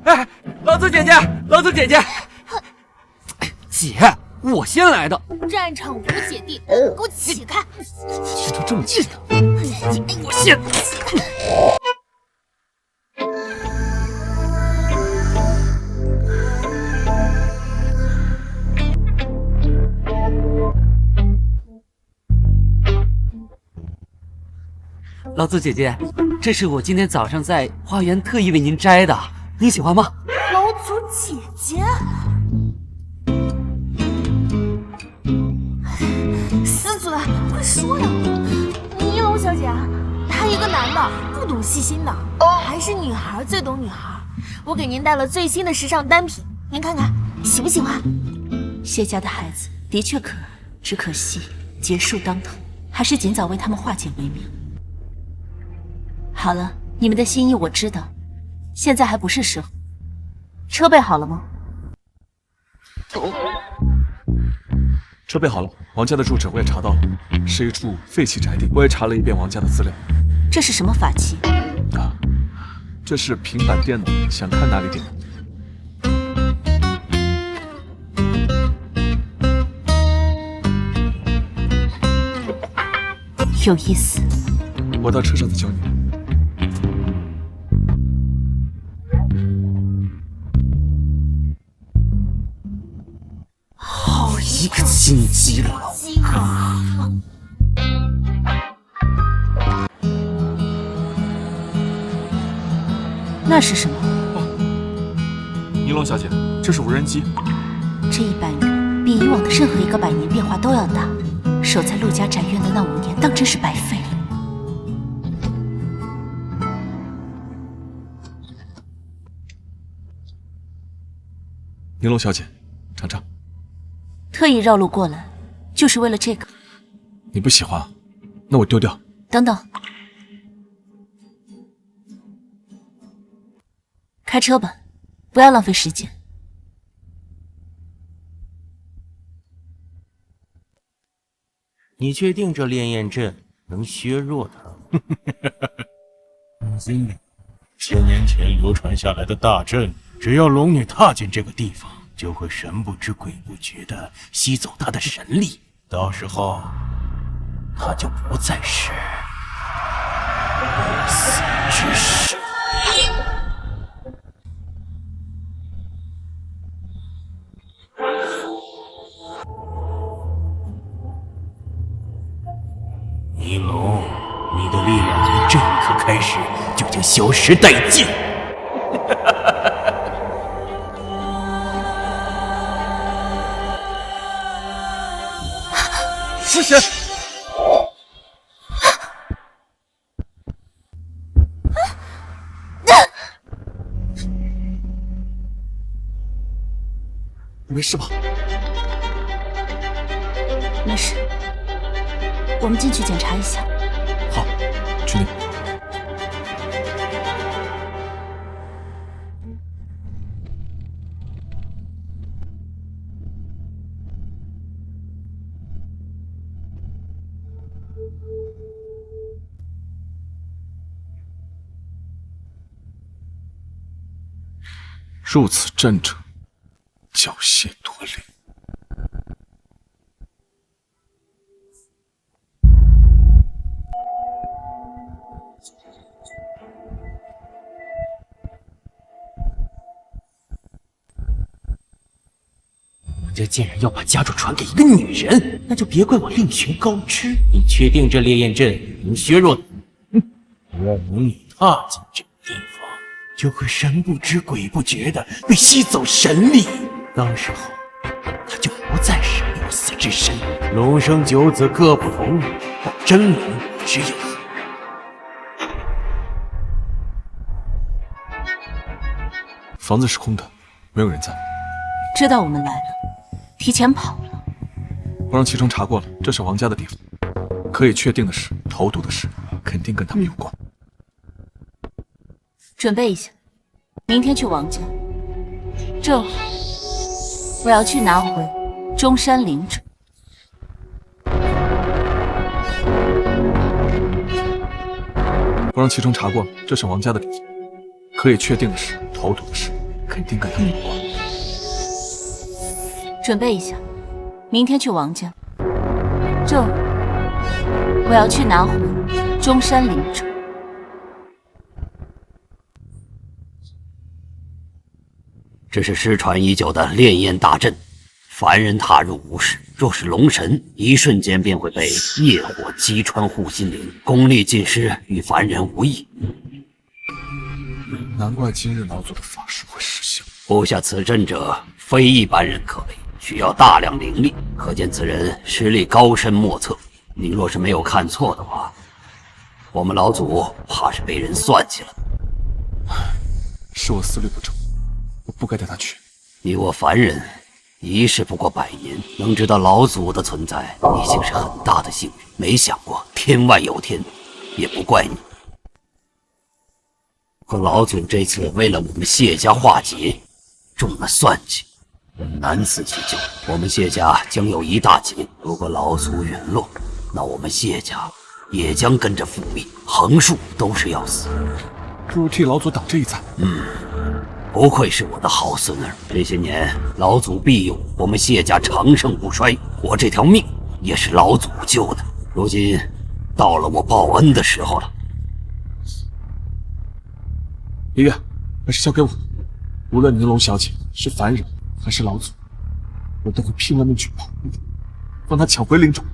哎，老祖姐姐，老祖姐姐，姐，我先来的。
战场无姐弟，给我起开！
气成这么气的，
我先。老祖姐姐，这是我今天早上在花园特意为您摘的，您喜欢吗？
老祖姐姐，师尊，快说呀！尼龙小姐，他一个男的，不懂细心的，还是女孩最懂女孩。我给您带了最新的时尚单品，您看看喜不喜欢？
谢家的孩子的确可爱，只可惜劫数当头，还是尽早为他们化解为妙。好了，你们的心意我知道，现在还不是时候。车备好了吗？
车备好了，王家的住址我也查到了，是一处废弃宅地。我也查了一遍王家的资料。
这是什么法器？
啊，这是平板电脑，想看哪里点？
有意思。
我到车上再教你。
好一个心机婊！
那是什么？
尼龙小姐，这是无人机。
这100年比以往的任何一个100年变化都要大。守在陆家宅院的那5年，当真是白费了。
尼龙小姐，尝尝。
特意绕路过来，就是为了这个。
你不喜欢，那我丢掉。
等等，开车吧，不要浪费时间。
你确定这烈焰阵能削弱它？放心，1000年前流传下来的大阵，只要龙女踏进这个地方，就会神不知鬼不觉地吸走她的神力，到时候她就不再是不死之身。尼龙，你的力量从这一刻开始就将消失殆尽。
师贤，你没事吧？
没事，我们进去检查一下。
好，去那边。入此阵者，缴械夺灵。
人家竟然要把家主传给一个女人，那就别怪我另寻高枝。你确定这烈焰阵能削弱？只要龙女踏进这个地方，就会神不知鬼不觉地被吸走神力，到时候他就不再是不死之身。龙生九子各不同，但真龙只有一。
房子是空的，没有人在。
知道我们来了，提前跑了。
我让齐冲查过了，这是王家的地方。可以确定的是，投毒的事肯定跟他们有关。
准备一下，明天去王家。正好，我要去拿回中山灵者。
我让齐冲查过了，这是王家的地方。可以确定的是，投毒的事肯定跟他们有关。
准备一下，明天去王家。正好，我要去拿回中山灵者。
这是失传已久的炼焰大阵，凡人踏入无事，若是龙神，一瞬间便会被业火击穿护心灵，功力尽失，与凡人无异。
难怪今日老祖的法术会失效。
布下此阵者，非一般人可为，需要大量灵力，可见此人实力高深莫测。您若是没有看错的话，我们老祖怕是被人算计了。
是我思虑不周，我不该带他去。
你我凡人一世不过100年，能知道老祖的存在已经是很大的幸运。没想过天外有天，也不怪你。可老祖这次为了我们谢家化解，中了算计，难辞其咎。我们谢家将有一大劫，如果老祖陨落，那我们谢家也将跟着覆灭，横竖都是要死。
不如替老祖挡这一灾。
不愧是我的好孙儿。这些年老祖庇佑我们谢家长盛不衰，我这条命也是老祖救的。如今到了我报恩的时候了。
爷爷，还是交给我。无论宁龙小姐是凡人还是老祖，我都会拼了命去保护她，帮她抢回灵种。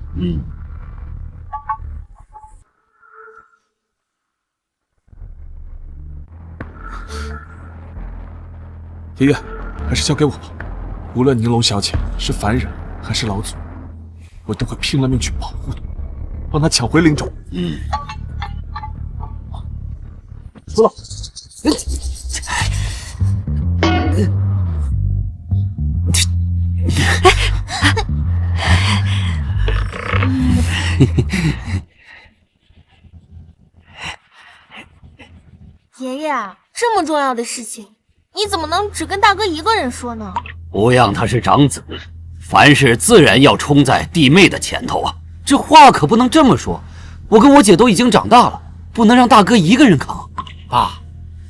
爷爷，还是交给我吧。无论宁龙小姐是凡人还是老祖，我都会拼了命去保护她，帮她抢回灵种。走了。
爷爷，这么重要的事情，你怎么能只跟大哥一个人说呢？
不让他是长子，凡事自然要冲在弟妹的前头啊！
这话可不能这么说，我跟我姐都已经长大了，不能让大哥一个人扛。
爸，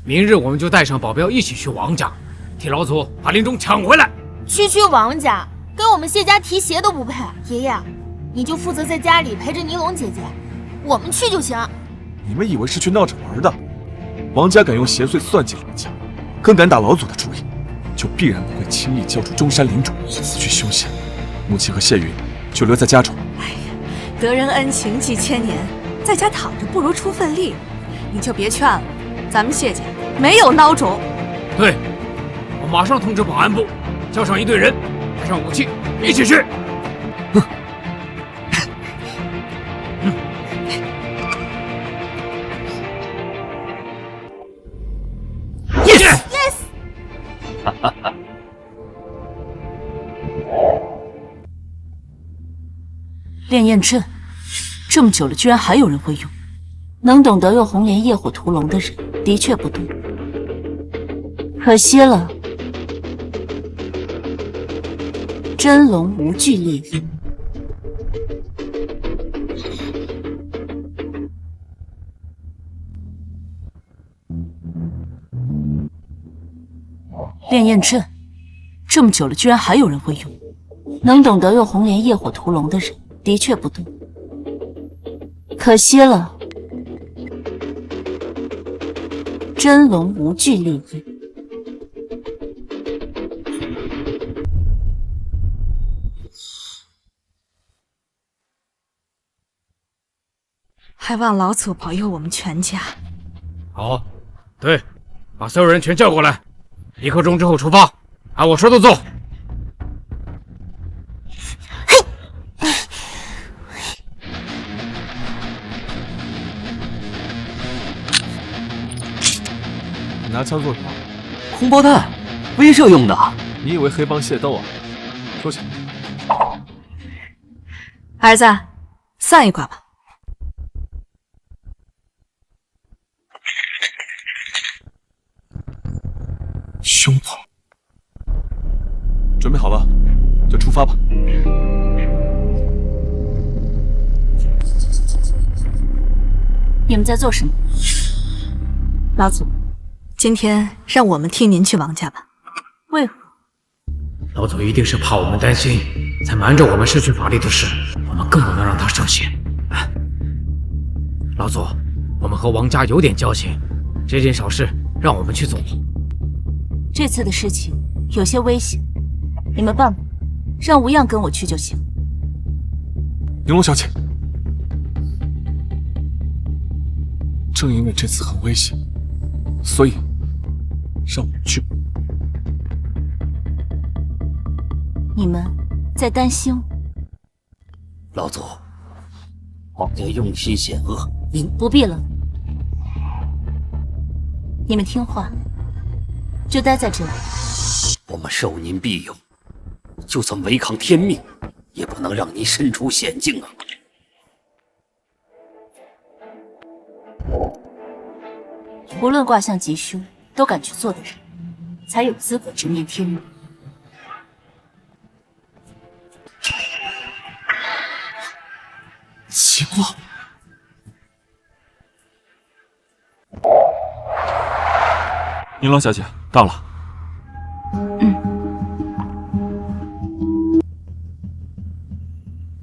明日我们就带上保镖一起去王家，替老祖把灵种抢回来。
区王家跟我们谢家提鞋都不配。爷爷，你就负责在家里陪着尼龙姐姐，我们去就行。
你们以为是去闹着玩的？王家敢用邪祟算计王家，更敢打老祖的主意，就必然不会轻易交出中山灵种。此去凶险，母亲和谢云就留在家中。
哎呀，得人恩情记千年，在家躺着不如出份力。你就别劝了，咱们谢家没有孬种。
对，我马上通知保安部，叫上一队人，带上武器，一起去。
Yes！
炼焰阵，这么久了，居然还有人会用。能懂得用红莲业火屠龙的人的确不多，可惜了，真龙无惧烈焰。炼焰阵，这么久了，居然还有人会用。能懂得用红莲业火屠龙的人的确不多，可惜了。真龙无惧烈焰，
还望老祖保佑我们全家。
好，对，把所有人全叫过来，1刻钟之后出发，按我说的做。
你拿枪做什么？
空包弹，威慑用的。
你以为黑帮械斗啊？收下。
儿子，散一卦吧。
凶猛，
准备好了，就出发吧。
你们在做什么？
老祖，今天让我们替您去王家吧。
为何？
老祖一定是怕我们担心，才瞒着我们失去法力的事，我们更不能让他上线。老祖，我们和王家有点交情，这件小事让我们去做。
这次的事情有些危险，你们办吧，让无恙跟我去就行。
玲珑小姐，正因为这次很危险，所以让我们去。
你们在担心我？
老祖，皇家用心险恶，您
不必了。你们听话，就待在这里。
我们受您庇佑，就算违抗天命，也不能让您身处险境啊！
无论卦象吉凶，都敢去做的人，才有资格直面天命。
奇怪，
玲珑小姐到了。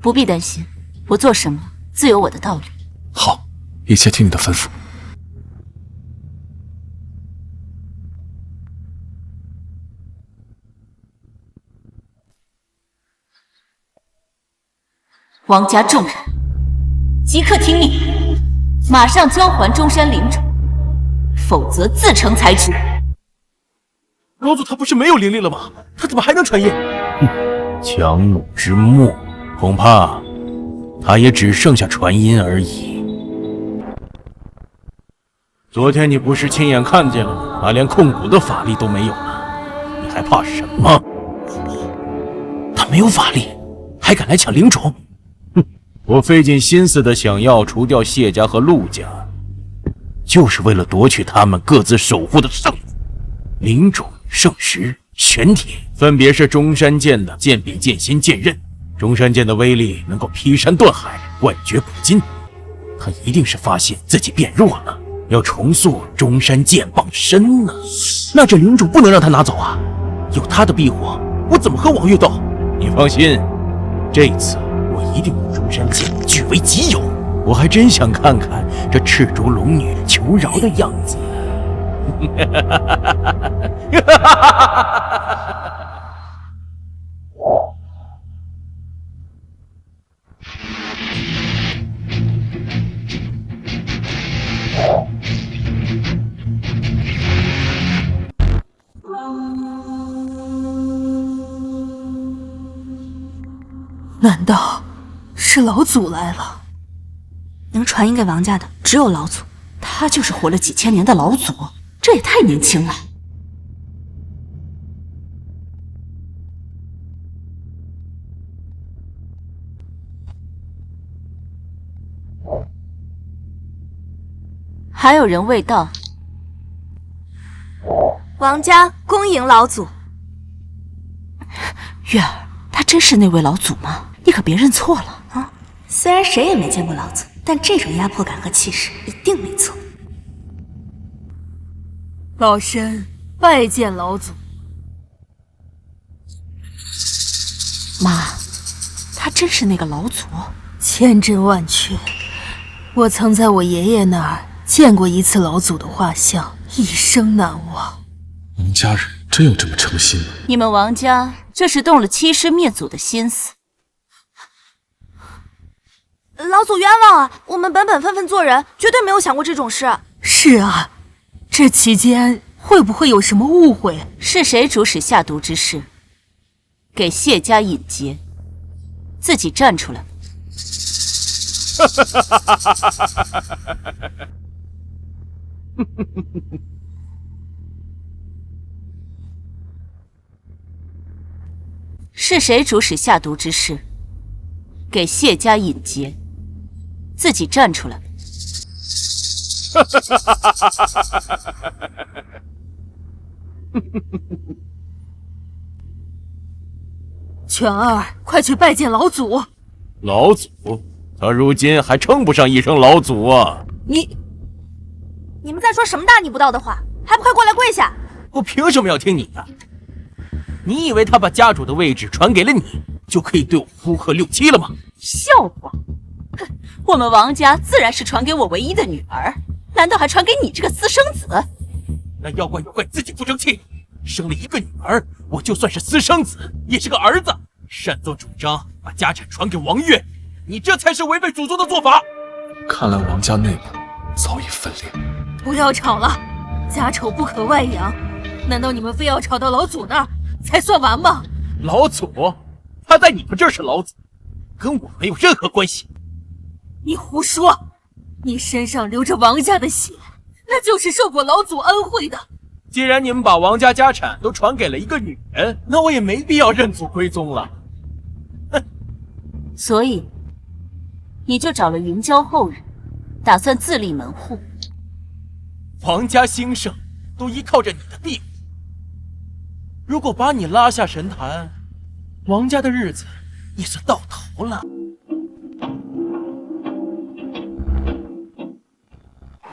不必担心，我做什么自有我的道理。
好，一切听你的吩咐。
王家众人，即刻听命，马上交还中山灵种，否则自成裁决。
老祖他不是没有灵力了吗？他怎么还能传音？强弩之末，恐怕他也只剩下传音而已。昨天你不是亲眼看见了吗？他连控骨的法力都没有了，你还怕什么？他没有法力，还敢来抢灵种？我费尽心思的想要除掉谢家和陆家，就是为了夺取他们各自守护的圣物灵种、圣石、玄铁，分别是中山剑的剑柄、剑心、剑刃。中山剑的威力能够劈山断海，万绝古今。他一定是发现自己变弱了，要重塑中山剑傍身呢。那这领主不能让他拿走啊！有他的庇护，我怎么和王月斗？你放心，这次我一定把中山剑据为己有。我还真想看看这赤足龙女求饶的样子。
难道是老祖来了？能传音给王家的只有老祖，
他就是活了几千年的老祖，这也太年轻了。还有人未到。
王家恭迎老祖。
月儿，他真是那位老祖吗？你可别认错了啊！
虽然谁也没见过老祖，但这种压迫感和气势一定没错。
老身拜见老祖。
妈，他真是那个老祖？
千真万确，我曾在我爷爷那儿见过一次老祖的画像，一生难忘。
王家人真有这么诚心吗？
你们王家这是动了欺师灭祖的心思。
老祖冤枉啊！我们本分分做人，绝对没有想过这种事。
是啊，这期间会不会有什么误会？
是谁主使下毒之事？给谢家引劫，自己站出来。是谁主使下毒之事？给谢家引劫，自己站出来。
全儿，快去拜见老祖！
老祖，他如今还称不上一声老祖啊！
你们在说什么大逆不道的话？还不快过来跪下！
我凭什么要听你的？你以为他把家主的位置传给了你，就可以对我呼喝六七了吗？
笑话！哼，我们王家自然是传给我唯一的女儿，难道还传给你这个私生子？
那要怪自己不争气，生了一个女儿，我就算是私生子，也是个儿子，擅作主张把家产传给王月，你这才是违背祖宗的做法。
看来王家内部早已分裂。
不要吵了，家丑不可外扬，难道你们非要吵到老祖那儿才算完吗？
老祖，他在你们这儿是老祖，跟我没有任何关系。
你胡说！你身上流着王家的血，那就是受过老祖恩惠的。
既然你们把王家家产都传给了一个女人，那我也没必要认祖归宗了。哼！
所以，你就找了云娇后人，打算自立门户。
王家兴盛都依靠着你的庇护，如果把你拉下神坛，王家的日子也算到头了。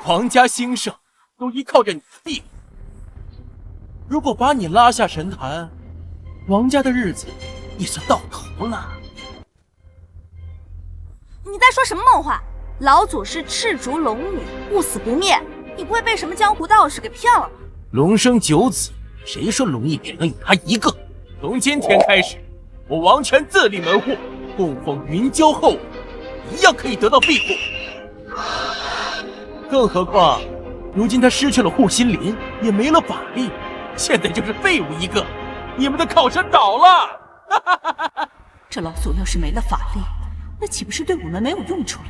王家兴盛都依靠着你的庇护，如果把你拉下神坛，王家的日子也算到头了。
你在说什么梦话？老祖是赤足龙女，不死不灭，你不会被什么江湖道士给骗了吧？
龙生九子，谁说龙翼只能有他一个？从今天开始，我王权自立门户，供奉云娇后，一样可以得到庇护。更何况，如今他失去了护心灵，也没了法力，现在就是废物一个。你们的靠山倒了！
这老祖要是没了法力，那岂不是对我们没有用处了？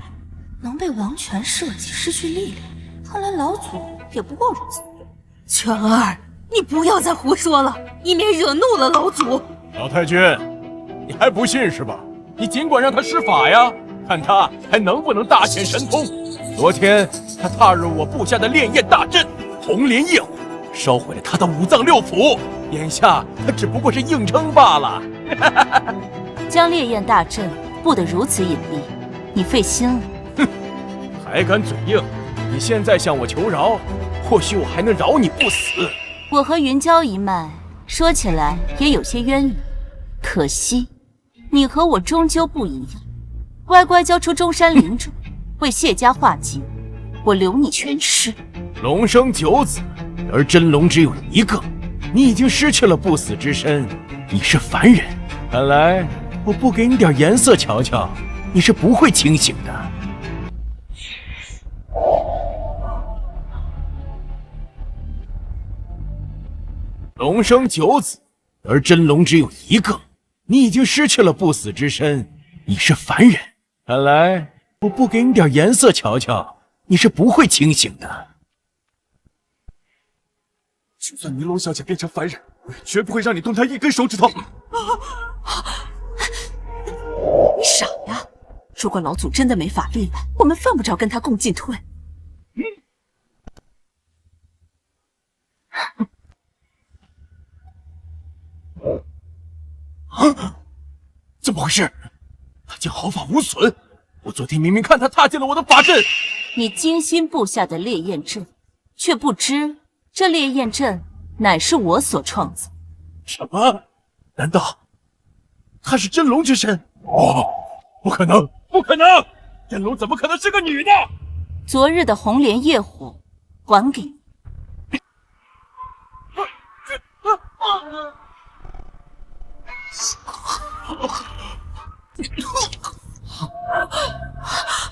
能被王权设计失去力量，看来老祖也不过如此。
全儿，你不要再胡说了，以免惹怒了老祖。
老太君，你还不信是吧？你尽管让他施法呀，看他还能不能大显神通。昨天他踏入我布下的烈焰大阵，红莲业火，烧毁了他的五脏六腑。眼下他只不过是硬撑罢了。
将烈焰大阵布得如此隐蔽，你费心了。
哼，还敢嘴硬，
你现在向我求饶，或许我还能饶你不死。
我和云娇一脉说起来也有些渊源，可惜你和我终究不一样。乖乖交出中山灵种，为谢家化解，我留你全尸。
龙生九子，而真龙只有一个，你已经失去了不死之身，你是凡人。看来我不给你点颜色瞧瞧，你是不会清醒的。龙生九子，而真龙只有一个，你已经失去了不死之身，你是凡人。看来我不给你点颜色瞧瞧，你是不会清醒的。
就算尼龙小姐变成凡人，我也绝不会让你动她一根手指头。
你傻呀！如果老祖真的没法力了，我们犯不着跟他共进退。
怎么回事？他竟毫发无损！我昨天明明看他踏进了我的法阵。
你精心布下的烈焰阵，却不知这烈焰阵乃是我所创造。
什么？难道他是真龙之身？哦，不可能，不可能！真龙怎么可能是个女的？
昨日的红莲业火，还给你。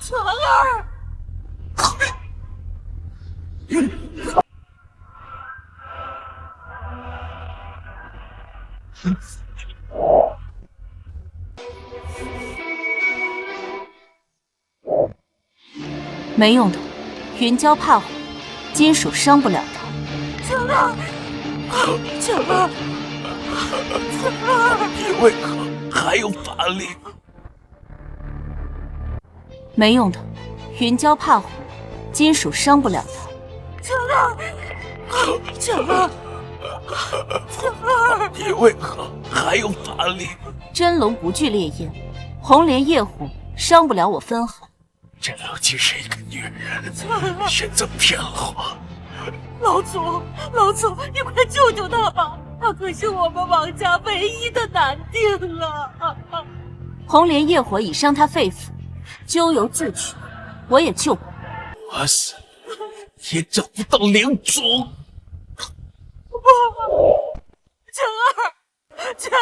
纯儿，
没用的，云娇怕火，金属伤不了她。
纯儿，纯儿，纯儿，
你为何还有法力？
没用的，云娇怕火，金属伤不了她。
纯儿，纯儿，纯儿，
你为何还有法力？
真龙不惧烈焰，红莲业火伤不了我分毫。
真龙竟是一个女人，选择骗我。
老祖，老祖，你快救救他吧！他可是我们王家唯一的男丁了。
红莲业火已伤他肺腑，咎由自取，我也救不了。
我死也找不到灵种。
晨儿，晨儿。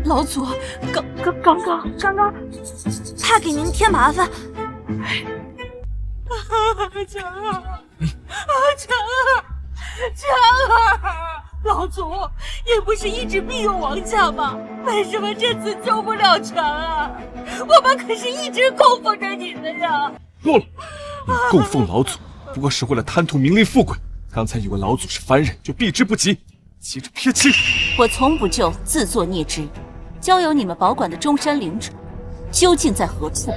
老祖，刚刚，
怕给您添麻烦。
晨儿，晨儿，晨儿，老祖，你不是一直庇佑王家吗？为什么这次救不了晨儿？我们可是一直供奉着你的呀！
够了，你供奉老祖不过是为了贪图名利富贵。刚才以为老祖是凡人，就避之不及，急着撇清。
我从不就自作孽之。交由你们保管的中山灵种，究竟在何处？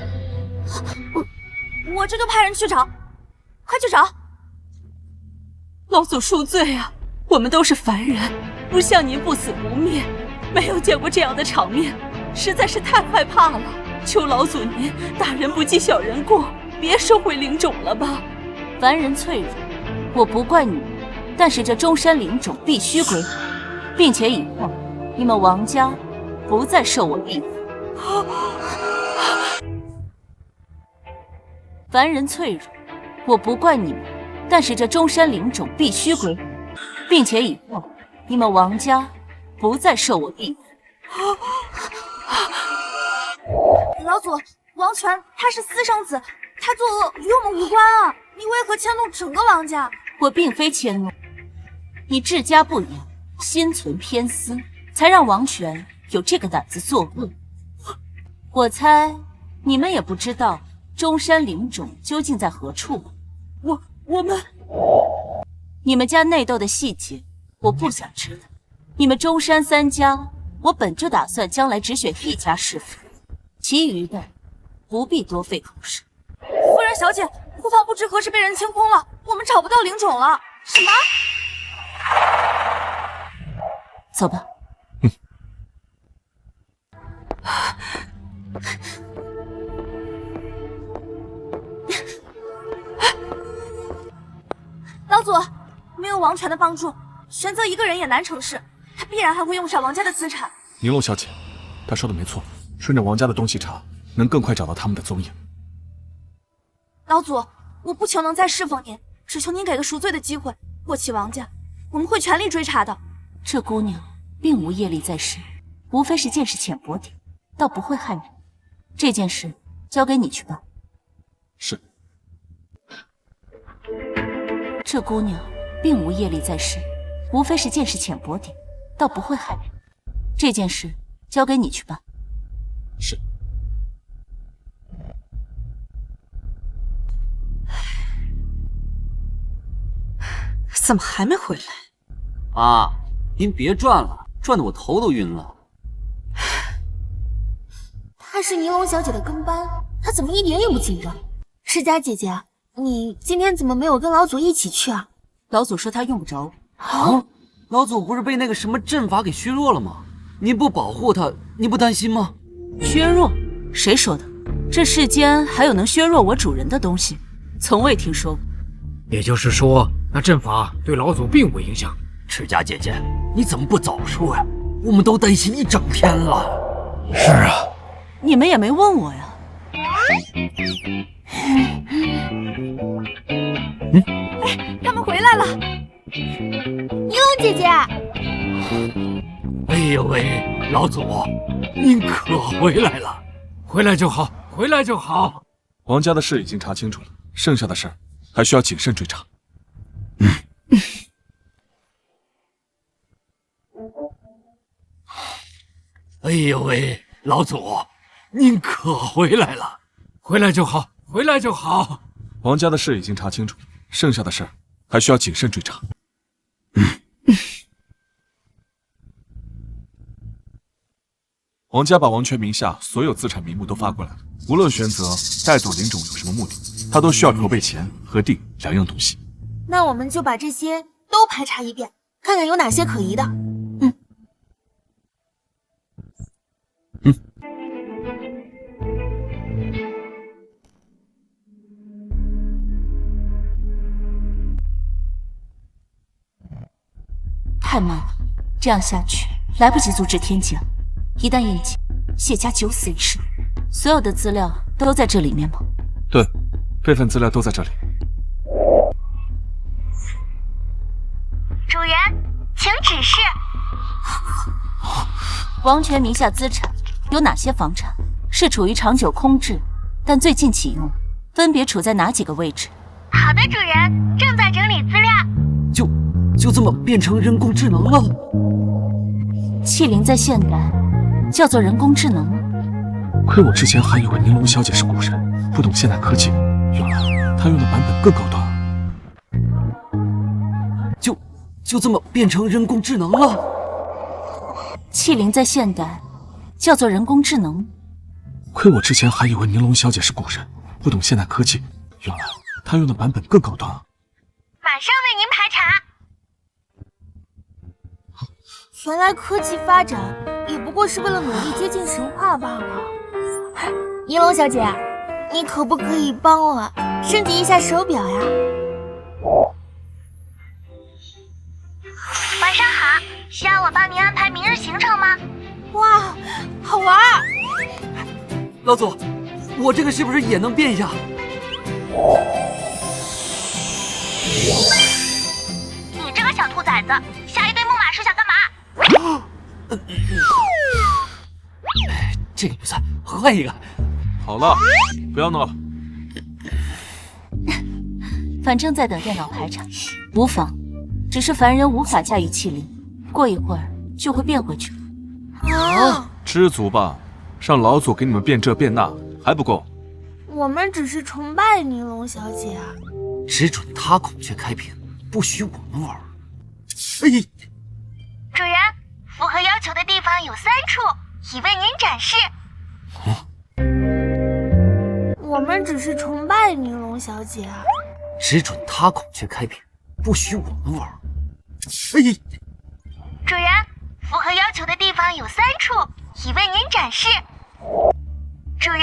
我这就派人去找，快去找！
老祖恕罪啊，我们都是凡人，不像您不死不灭，没有见过这样的场面，实在是太害怕了。求老祖您大人不计小人过，别收回灵种了吧。
凡人脆弱，我不怪你们，但是这中山灵种必须归我，并且以后你们王家不再受我庇护。凡人脆弱，我不怪你们，但是这中山灵种必须归我，并且以后你们王家不再受我庇护。
老祖，王权他是私生子，他作恶与我们无关啊！你为何迁怒整个王家？
我并非迁怒，你治家不严，心存偏私，才让王权有这个胆子作恶。我猜你们也不知道中山灵种究竟在何处吧？你们家内斗的细节我不想知道。你们中山三家，我本就打算将来只选一家师傅，其余的不必多费口舌。
夫人小姐，库房不知何时被人清空了，我们找不到灵种了。什么？
走吧。
老祖，没有王权的帮助，选择一个人也难成事，他必然还会用上王家的资产。
宁龙小姐，她说的没错，顺着王家的东西查，能更快找到他们的踪影。
老祖，我不求能再侍奉您，只求您给个赎罪的机会。过起王家，我们会全力追查的。
这姑娘并无业力在身，无非是见识浅薄点，倒不会害你。这件事交给你去办。
是。
这姑娘并无业力在身，无非是见识浅薄点，倒不会害你。这件事交给你去办。
是。
怎么还没回来？
啊，您别转了，转得我头都晕了。
她是宁龙小姐的跟班，她怎么一点也不紧张？世家姐姐，你今天怎么没有跟老祖一起去啊？
老祖说他用不着我。
啊，老祖不是被那个什么阵法给削弱了吗？您不保护他，您不担心吗？
削弱？谁说的？这世间还有能削弱我主人的东西？从未听说过。
也就是说，那阵法对老祖并无影响。
赤家姐姐，你怎么不早说呀？我们都担心一整天了。
是啊，
你们也没问我呀。
他们回来了。
宁龙姐姐，
哎呦喂，老祖，您可回来了！
回来就好，回来就好。
王家的事已经查清楚了，剩下的事儿还需要谨慎追查。
哎呦喂，老祖，您可回来了！
回来就好，回来就好。
王家的事已经查清楚了，剩下的事儿还需要谨慎追查。王家把王权名下所有资产名目都发过来了，无论玄泽带走灵种有什么目的，他都需要筹备钱和地两样东西。
那我们就把这些都排查一遍，看看有哪些可疑的。
太慢了，这样下去来不及阻止天劫。一旦应急，谢家九死一生。所有的资料都在这里面吗？
对，备份资料都在这里。
主人，请指示。
王权名下资产有哪些房产是处于长久空置，但最近启用，分别处在哪几个位置？
好的，主人，正在整理资料。
就这么变成人工智能了？
器灵在现代叫做人工智能吗？
亏我之前还以为宁龙小姐是古人，不懂现代科技，原来她用的版本更高端。
就这么变成人工智能了？
器灵在现代叫做人工智能？
亏我之前还以为宁龙小姐是古人，不懂现代科技，原来她用的版本更高端啊！
马上为您排查。原来科技发展也不过是为了努力接近神话罢了。银龙小姐，你可不可以帮我升级一下手表呀？晚上好，需要我帮您安排明日行程吗？哇，好玩！
老祖，我这个是不是也能变一下？
你这个小兔崽子，下一堆木马是想干嘛？
这个不算，换一个。
好了，不要闹了。
反正在等电脑排查，无妨。只是凡人无法驾驭器灵，过一会儿就会变回去。
知足吧，让老祖给你们变这变那还不够。
我们只是崇拜宁龙小姐啊。
只准他孔雀开屏，不许我们玩。
主人，符合要求的地方有3处，已为您展示。我们只是崇拜宁龙小姐啊。
只准他孔雀开屏，不许我们玩。
主人，符合要求的地方有3处，已为您展示。主人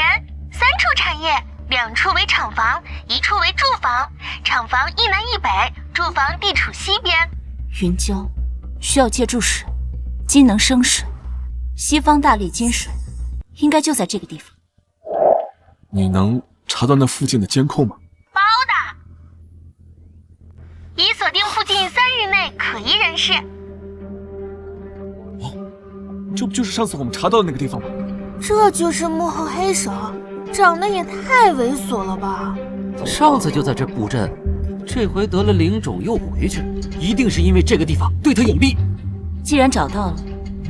，3处产业，2处为厂房，1处为住房。厂房一南一北，住房地处西边。
云礁需要借助水，金能生水，西方大力金水应该就在这个地方。
你能查到那附近的监控吗？
包的，已锁定附近3日内可疑人士。
这不就是上次我们查到的那个地方吗？
这就是幕后黑手，长得也太猥琐了吧！
上次就在这布阵，这回得了灵种又回去，一定是因为这个地方对他有利。
既然找到了，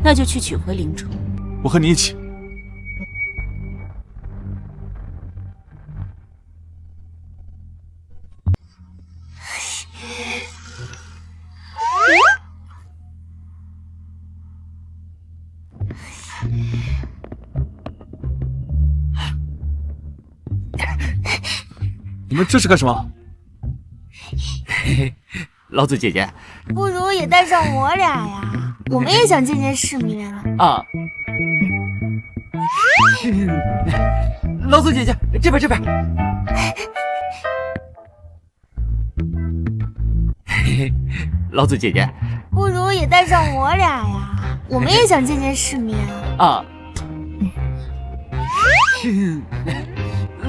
那就去取回灵种。
我和你一起。你们这是干什么？
老祖姐姐，
不如也带上我俩呀，我们也想见见世面
啊！老祖姐姐，这边。老祖姐姐，
不如也带上我俩呀，我们也想见见世面
啊！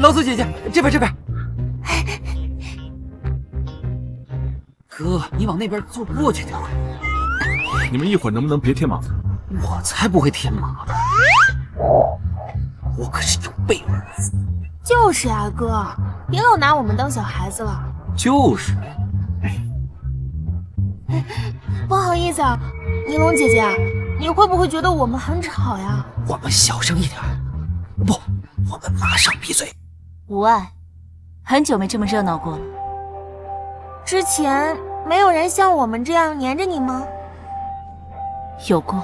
老祖姐姐，这边。哥，你往那边坐过去点。
你们一会儿能不能别添麻烦？
我才不会添麻烦，我可是有备而来。
就是啊，哥，别老拿我们当小孩子了。
就是。
不好意思啊，尼龙姐姐，你会不会觉得我们很吵呀？
我们小声一点。不，我们马上闭嘴。
无碍，很久没这么热闹过了。
之前没有人像我们这样黏着你吗？
有过，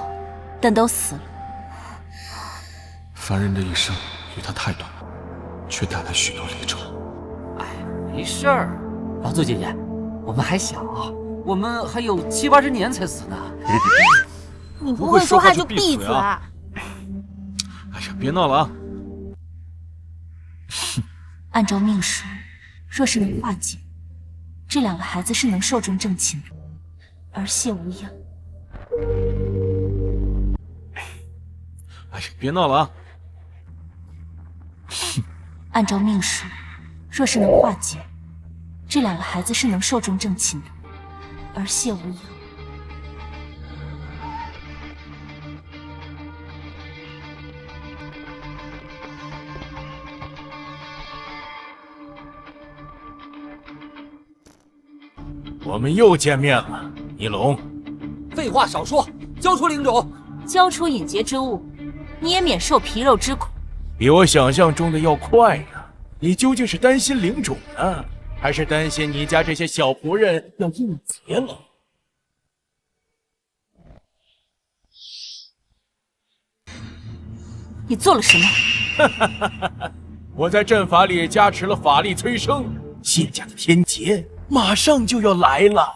但都死了。
凡人的一生与他太短，却带来许多离愁。
哎，没事儿，老祖姐姐，我们还小，我们还有7、80年才死呢。
你不会说话就闭嘴！
哎呀，别闹了啊！
按照命数，若是能化解，这2个孩子是能寿终正寝的，而谢无恙。
哎呀，别闹了啊！
按照命数，若是能化解，这2个孩子是能寿终正寝的，而谢无恙。
我们又见面了，尼龙。
废话少说，交出灵种，
交出隐劫之物，你也免受皮肉之苦。
比我想象中的要快呀！你究竟是担心灵种呢，还是担心你家这些小仆人要应劫了？
你做了什么？
我在阵法里加持了法力催生，谢家的天劫马上就要来了。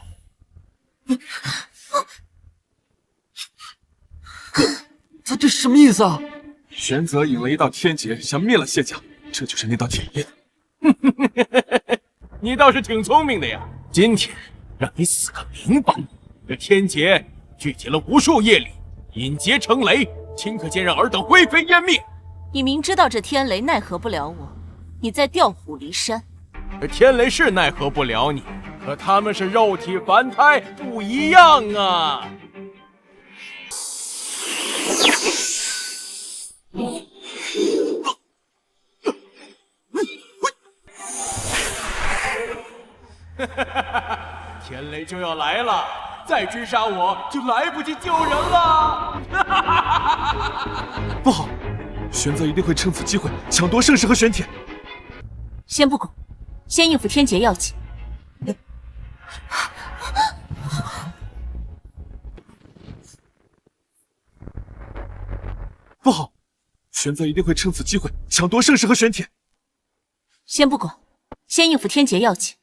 他这什么意思啊？
玄泽引了一道天劫，想灭了谢家，这就是那道检验。
你倒是挺聪明的呀！今天让你死个明白！这天劫聚集了无数业力，引劫成雷，顷刻间让尔等灰飞烟灭。
你明知道这天雷奈何不了我，你在调虎离山。
这天雷是奈何不了你，可他们是肉体凡胎，不一样啊！天雷就要来了，再追杀我就来不及救人了！
不好，玄泽一定会趁此机会抢夺圣石和玄铁。
先不管，先应付天劫要紧。
不好，玄泽一定会趁此机会抢夺圣石和玄铁。
先不管，先应付天劫要紧。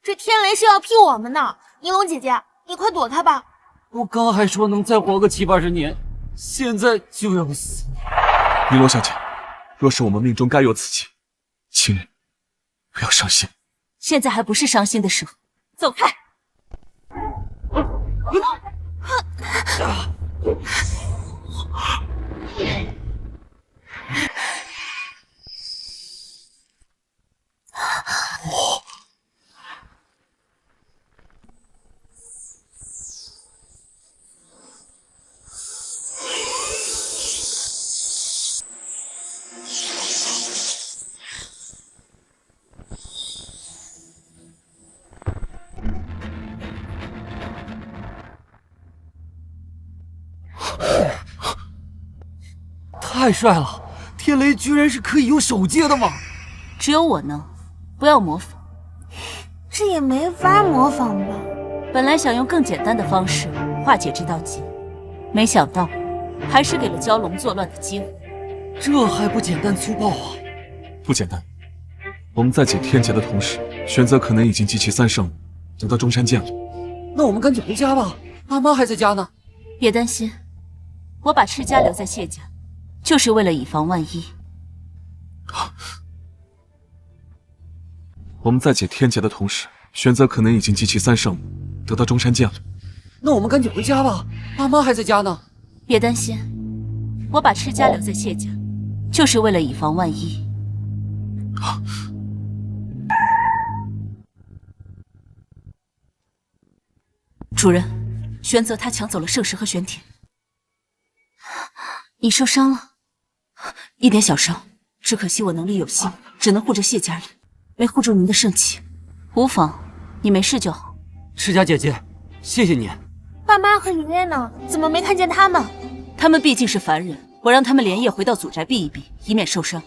这天雷是要劈我们的，尼龙姐姐，你快躲开吧！
我刚还说能再活个70-80年，现在就要死。
尼罗小姐，若是我们命中该有此期，请你不要伤心。
现在还不是伤心的时候，走开！
太帅了！天雷居然是可以用手接的吗？
只有我能，不要模仿。
这也没法模仿吧？
本来想用更简单的方式化解这道劫，没想到还是给了蛟龙作乱的机会。
这还不简单粗暴啊？
不简单。我们在解天劫的同时，玄泽可能已经集齐3圣物，得到中山剑了。
那我们赶紧回家吧，爸妈还在家呢。
别担心，我把赤家留在谢家，就是为了以防万一。
我们在解天劫的同时，玄泽可能已经集齐3圣物，得到中山剑了。
那我们赶紧回家吧，爸妈还在家呢。
别担心，我把赤家留在谢家，就是为了以防万一。主人，玄泽他抢走了圣石和玄铁。你受伤了？一点小伤，只可惜我能力有限，只能护着谢家人，没护住您的圣器。无妨，你没事就好。
赤家姐姐，谢谢你。
爸妈和爷爷呢？怎么没看见他们？
他们毕竟是凡人，我让他们连夜回到祖宅避一避，以免受伤。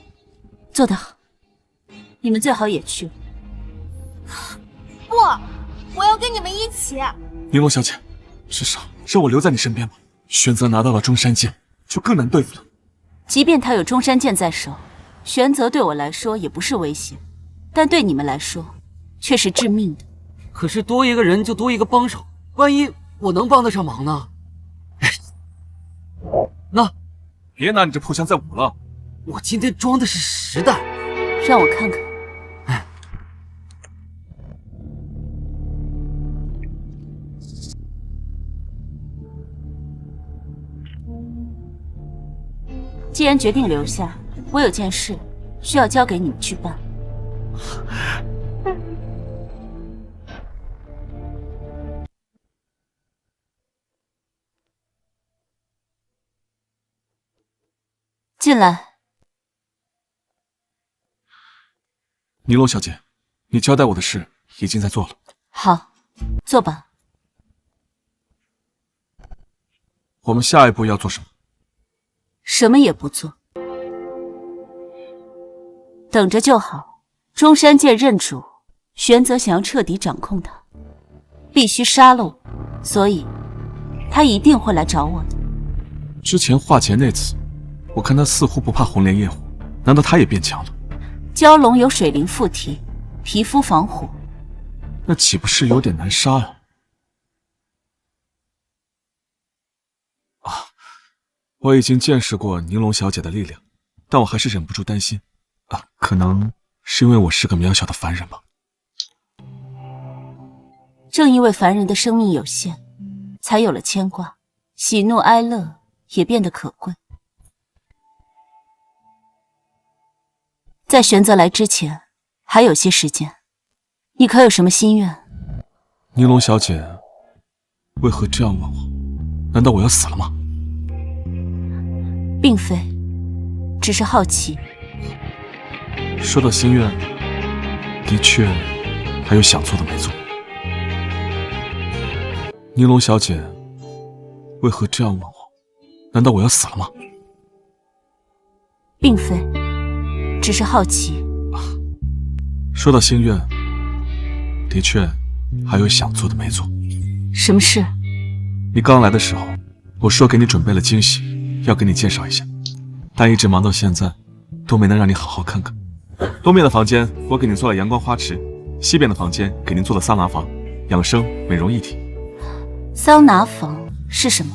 做得好，你们最好也去。
不，我要跟你们一起。
玲珑小姐，至少让我留在你身边吧。玄泽拿到了中山剑，就更难对付了。
即便他有中山剑在手，玄泽对我来说也不是威胁，但对你们来说却是致命的。
可是多一个人就多一个帮手，万一我能帮得上忙呢？那
别拿你这破箱再舞了。
我今天装的是实弹，
让我看看。既然决定留下，我有件事需要交给你们去办。进来。
尼龙小姐，你交代我的事已经在做了。
好，坐吧。
我们下一步要做什么？
什么也不做，等着就好。中山剑认主，玄泽想要彻底掌控他，必须杀了我，所以他一定会来找我的。
之前化劫那次，我看他似乎不怕红莲业火，难道他也变强了？
蛟龙有水灵附体，皮肤防火，
那岂不是有点难杀啊？我已经见识过宁龙小姐的力量，但我还是忍不住担心可能是因为我是个渺小的凡人吧。
正因为凡人的生命有限，才有了牵挂，喜怒哀乐也变得可贵。在玄泽来之前，还有些时间，你可有什么心愿？
宁龙小姐为何这样问我？难道我要死了吗？
并非，只是好奇。
说到心愿，的确还有想做的没做。宁龙小姐为何这样问我？难道我要死了吗？
并非，只是好奇。
说到心愿，的确还有想做的没做。
什么事？
你刚来的时候，我说给你准备了惊喜，要给你介绍一下，但一直忙到现在，都没能让你好好看看。东面的房间我给您做了阳光花池，西边的房间给您做了桑拿房，养生美容一体。
桑拿房是什么？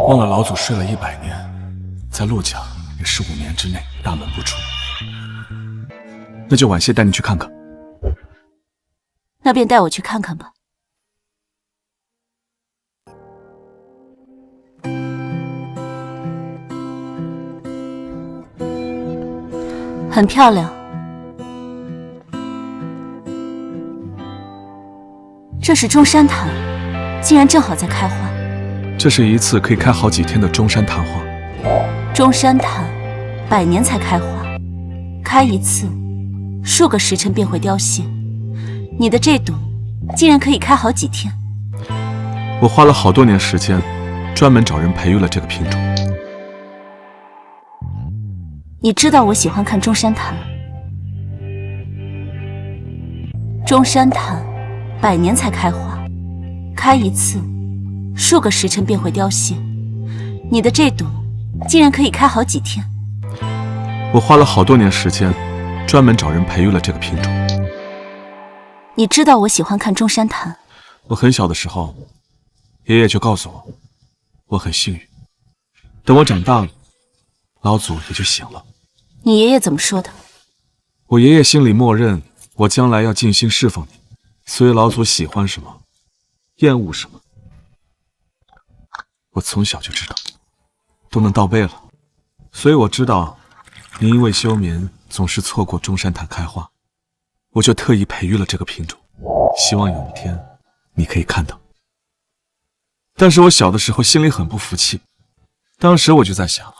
忘了老祖睡了100年，在陆家也是5年之内大门不出。那就晚些带你去看看。
那便带我去看看吧。很漂亮。这是中山檀，竟然正好在开花。
这是一次可以开好几天的中山檀花。
中山檀100年才开花，开一次，数个时辰便会凋谢。你的这朵竟然可以开好几天。
我花了好多年时间，专门找人培育了这个品种。
你知道我喜欢看中山檀。中山檀100年才开花，开一次，数个时辰便会凋谢。你的这朵竟然可以开好几天。
我花了好多年时间，专门找人培育了这个品种。
你知道我喜欢看中山檀。
我很小的时候，爷爷就告诉我，我很幸运。等我长大了，老祖也就醒了。
你爷爷怎么说的？
我爷爷心里默认我将来要尽心侍奉你，所以老祖喜欢什么，厌恶什么，我从小就知道，都能倒背了。所以我知道你因为休眠总是错过中山檀开花，我就特意培育了这个品种，希望有一天你可以看到。但是我小的时候心里很不服气，当时我就在想，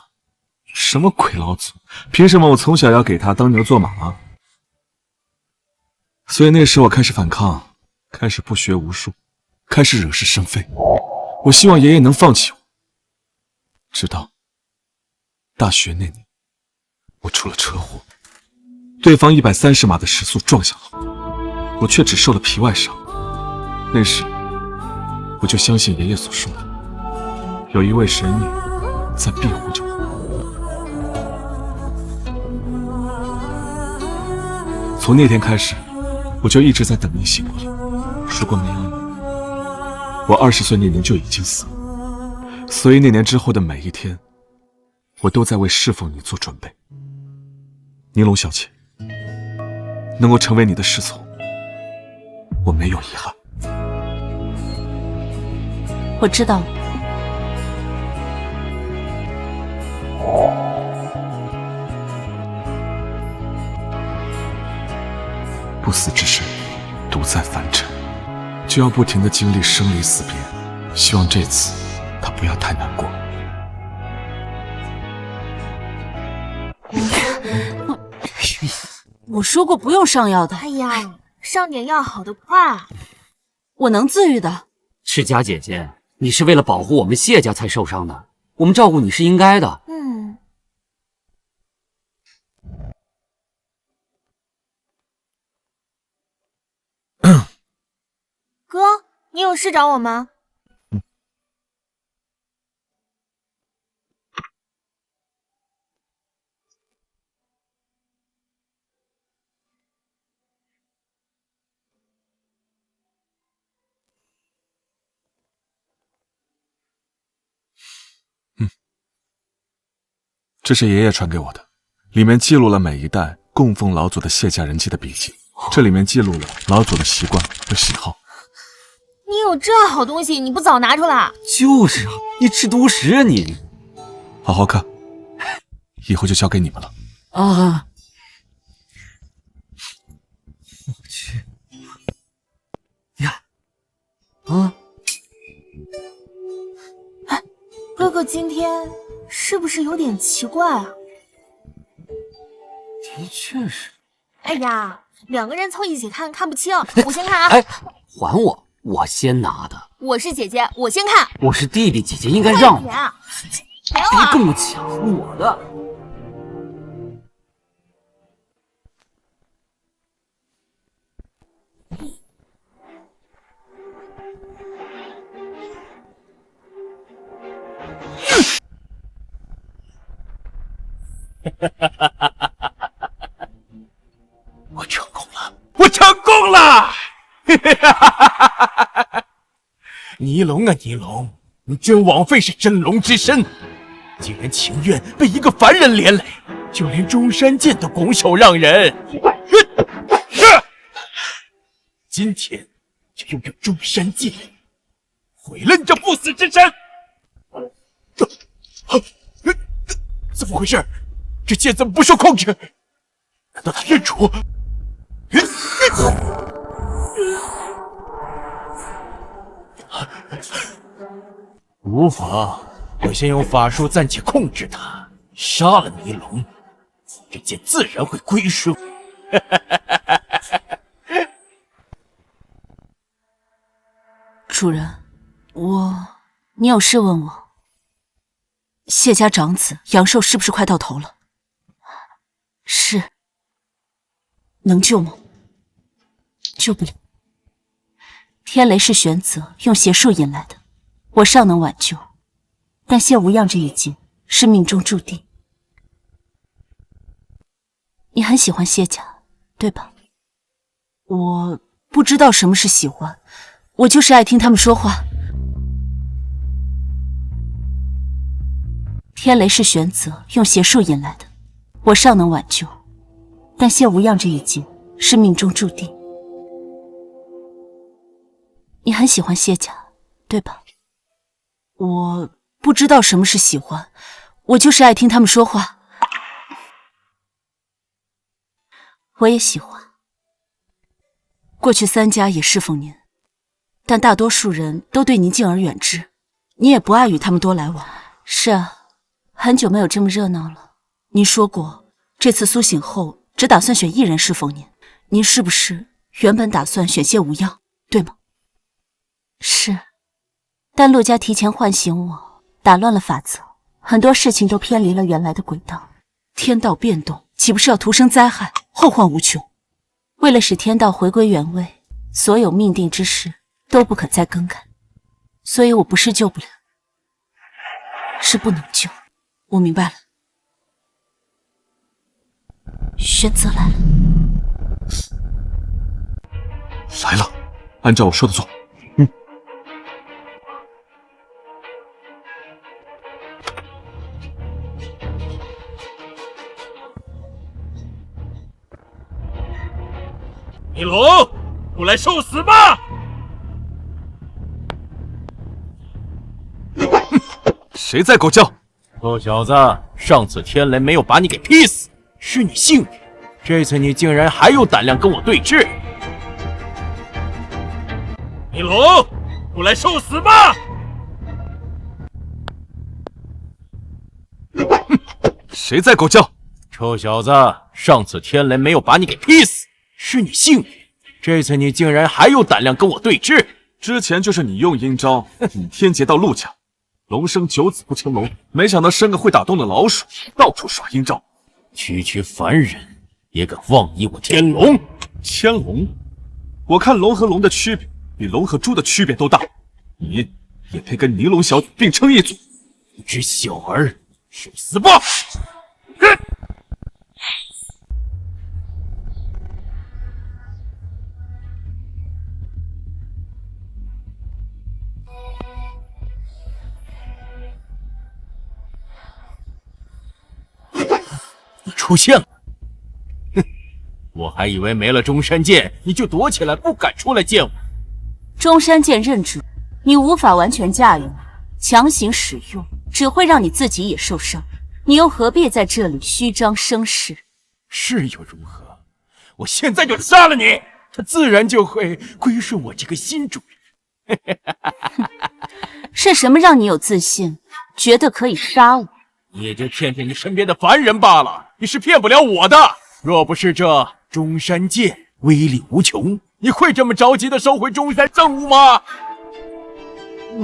什么鬼老祖，凭什么我从小要给他当牛做马啊？所以那时我开始反抗，开始不学无术，开始惹是生非。我希望爷爷能放弃我。直到大学那年，我出了车祸，对方130码的时速撞向了我，却只受了皮外伤。那时我就相信爷爷所说的，有一位神女在庇护着我。从那天开始，我就一直在等你醒过来。如果没有你，我20岁那年就已经死了。所以那年之后的每一天，我都在为侍奉你做准备。宁龙小姐，能够成为你的侍从，我没有遗憾。
我知道了。
不死之身独在凡尘，就要不停地经历生离死别。希望这次他不要太难过。
我说过不用上药的。
哎呀，上点药好得快。
我能自愈的。
赤佳姐姐，你是为了保护我们谢家才受伤的，我们照顾你是应该的。
哥，你有事找我吗？
这是爷爷传给我的，里面记录了每一代供奉老祖的谢家人妻的笔记，这里面记录了老祖的习惯和喜好。
你有这好东西，你不早拿出来？
就是啊，你吃独食啊你！
好好看，以后就交给你们了。
啊！我去，你看，啊！
哎，哥哥今天是不是有点奇怪啊？
的确是。
哎呀，两个人凑一起看看不清，我先看啊！
哎，还我！我先拿的。
我是姐姐，我先看。
我是弟弟，姐姐应该让我。
别
跟我抢我的。
我成功了！我成功了！尼龙啊尼龙，你真枉费是真龙之身，竟然情愿被一个凡人连累，就连中山剑都拱手让人。是，今天就用这中山剑毁了你这不死之身！怎么回事？这剑怎么不受控制？难道他认主？无妨，我先用法术暂且控制他，杀了尼龙，这剑自然会归顺我。
主人，你有事问我？谢家长子阳寿是不是快到头了？是。能救吗？救不了。天雷是玄泽用邪术引来的，我尚能挽救，但谢无恙这一劫是命中注定。你很喜欢谢家，对吧？我不知道什么是喜欢，我就是爱听他们说话。天雷是玄泽用邪术引来的，我尚能挽救，但谢无恙这一劫是命中注定。你很喜欢谢家，对吧？我不知道什么是喜欢，我就是爱听他们说话。我也喜欢。过去三家也侍奉您，但大多数人都对您敬而远之，你也不爱与他们多来往。是啊，很久没有这么热闹了。您说过，这次苏醒后只打算选一人侍奉您，您是不是原本打算选谢无恙，对吗？是，但陆家提前唤醒我，打乱了法则，很多事情都偏离了原来的轨道。天道变动，岂不是要徒生灾害，后患无穷？为了使天道回归原位，所有命定之事都不可再更改。所以我不是救不了，是不能救。我明白了。玄泽来了。
来了，按照我说的做。
尼龙，过来受死吧！
谁在狗叫？
臭小子，上次天雷没有把你给劈死，是你幸运，这次你竟然还有胆量跟我对峙！尼龙，过来受死吧！
谁在狗叫？
臭小子，上次天雷没有把你给劈死，是你幸运，这次你竟然还有胆量跟我对峙！
之前就是你用阴招引天劫到陆家，龙生九子不成龙，没想到生个会打洞的老鼠，到处耍阴招。
区凡人也敢妄议我天龙？
天龙？我看龙和龙的区别比龙和猪的区别都大，你也配跟尼龙小姐并称一组？
一只小儿，受死吧！你出现了！哼，我还以为没了中山剑，你就躲起来不敢出来见我。
中山剑认主，你无法完全驾驭，强行使用只会让你自己也受伤。你又何必在这里虚张声势？
是又如何？我现在就杀了你，他自然就会归顺我这个新主人。
是什么让你有自信，觉得可以杀我？
你也就骗骗你身边的凡人罢了，你是骗不了我的。若不是这中山剑威力无穷，你会这么着急的收回中山圣物吗？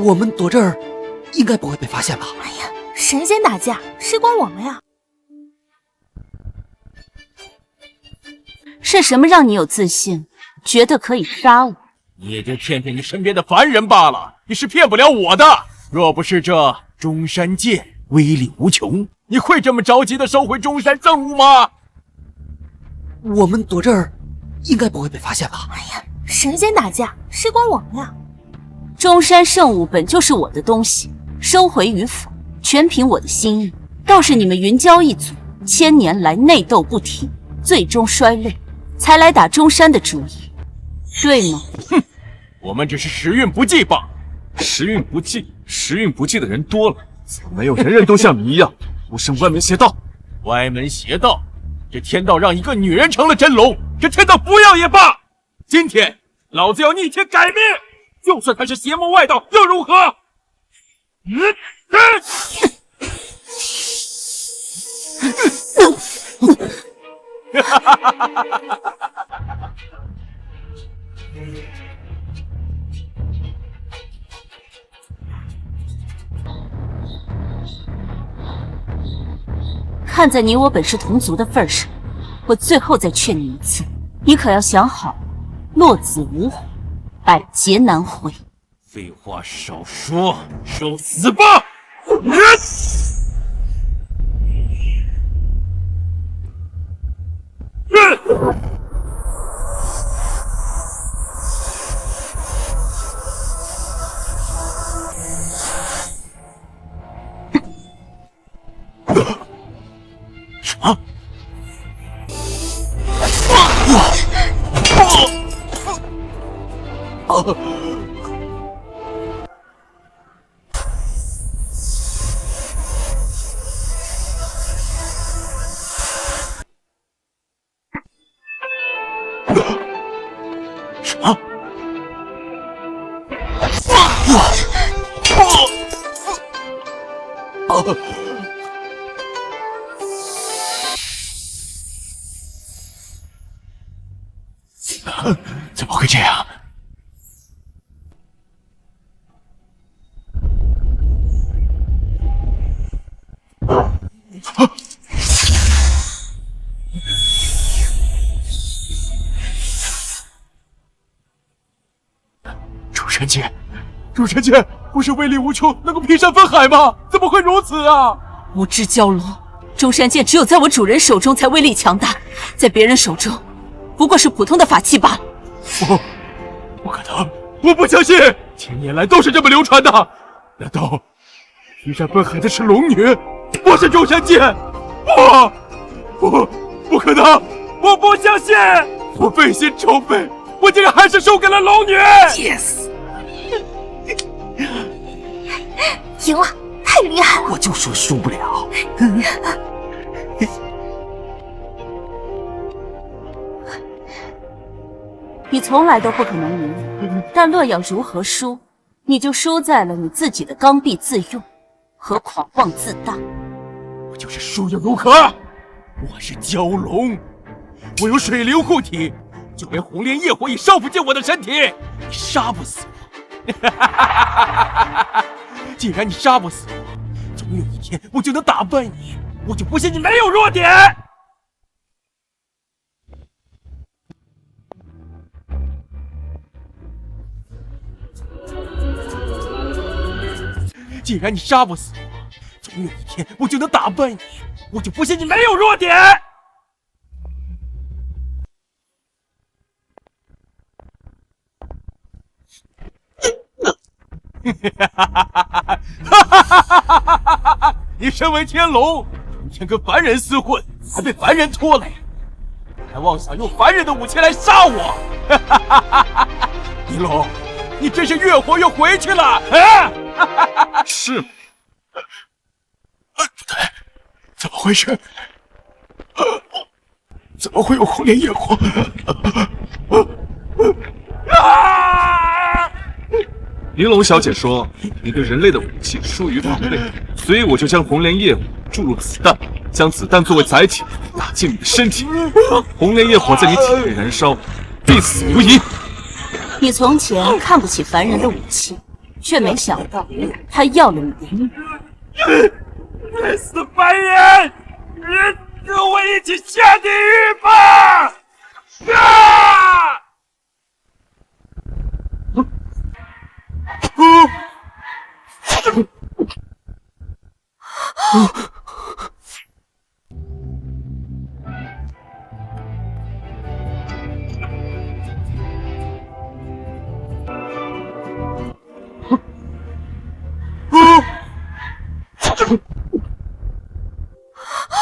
我们躲这儿，应该不会被发现吧？
哎呀，神仙打架，谁管我们呀？
是什么让你有自信，觉得可以杀我？
你也就骗骗你身边的凡人罢了，你是骗不了我的。若不是这中山剑威力无穷，你会这么着急的收回中山圣物吗？
我们躲这儿，应该不会被发现吧？
哎呀，神仙打架，谁管我们呀？
中山圣物本就是我的东西，收回与否，全凭我的心意。倒是你们云娇一族，千年来内斗不停，最终衰落，才来打中山的主意，对吗？
哼，我们只是时运不济罢了。
时运不济的人多了，怎么没有人人都像你一样不慎歪门邪道？
歪门邪道？这天道让一个女人成了真龙，这天道不要也罢。今天老子要逆天改命，就算他是邪魔外道又如何？
看在你我本是同族的份上，我最后再劝你一次，你可要想好，落子无悔，百劫难回。
废话少说，受死吧！什么？什么？怎么会这样？朱晨姐，不是威力无穷，能够劈山分海吗？怎么会如此啊？
无知蛟龙，中山剑只有在我主人手中才威力强大，在别人手中不过是普通的法器罢了。
不可能，我不相信，千年来都是这么流传的。难道劈山分海的是龙女，不是中山剑？不可能，我不相信！我费心筹备，我竟然还是输给了龙女。
Yes，
赢了，太厉害了！
我就说输不了。
你从来都不可能赢，但若要如何输，你就输在了你自己的刚愎自用和狂妄自大。
我就是输又如何？我是蛟龙，我有水灵护体，就连红莲业火也烧不进我的身体，你杀不死我。既然你杀不死我，总有一天我就能打败你，我就不信你没有弱点。既然你杀不死我，总有一天我就能打败你，我就不信你没有弱点。你身为天龙，成天跟凡人厮混，还被凡人拖累，还妄想用凡人的武器来杀我！一龙，你真是越活越回去了啊！
是吗？
不对，怎么回事？怎么会有红莲业火？
玲珑小姐说你对人类的武器疏于防备，所以我就将红莲业火注入子弹，将子弹作为载体打进你的身体。红莲业火在你体内燃烧，必死无疑。
你从前看不起凡人的武器，却没想到他要了你的命。
该死的凡人，你跟我一起下地狱吧！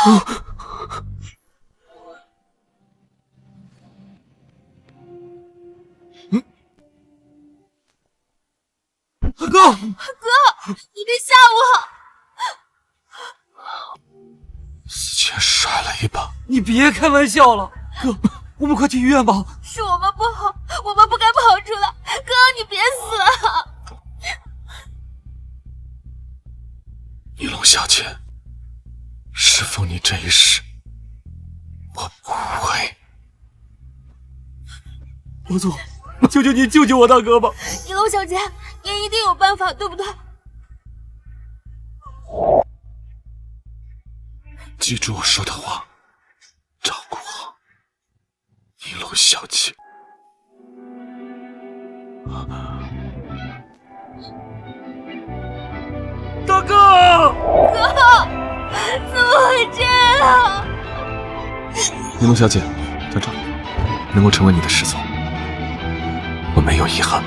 哥，
哥，你别吓我！
死前甩了一把，
你别开玩笑了，哥，我们快去医院吧。
是我们不好，我们不该跑出来。哥，你别死啊！
尼龙小姐，侍奉你这一世，我不会。
老祖，求求你救救我大哥吧！
尼龙小姐，你一定有办法，对不对？
记住我说的话，照顾好尼龙小姐。大哥！
哥，怎么会这样？
尼龙小姐，在这儿能够成为你的侍从，我没有遗憾。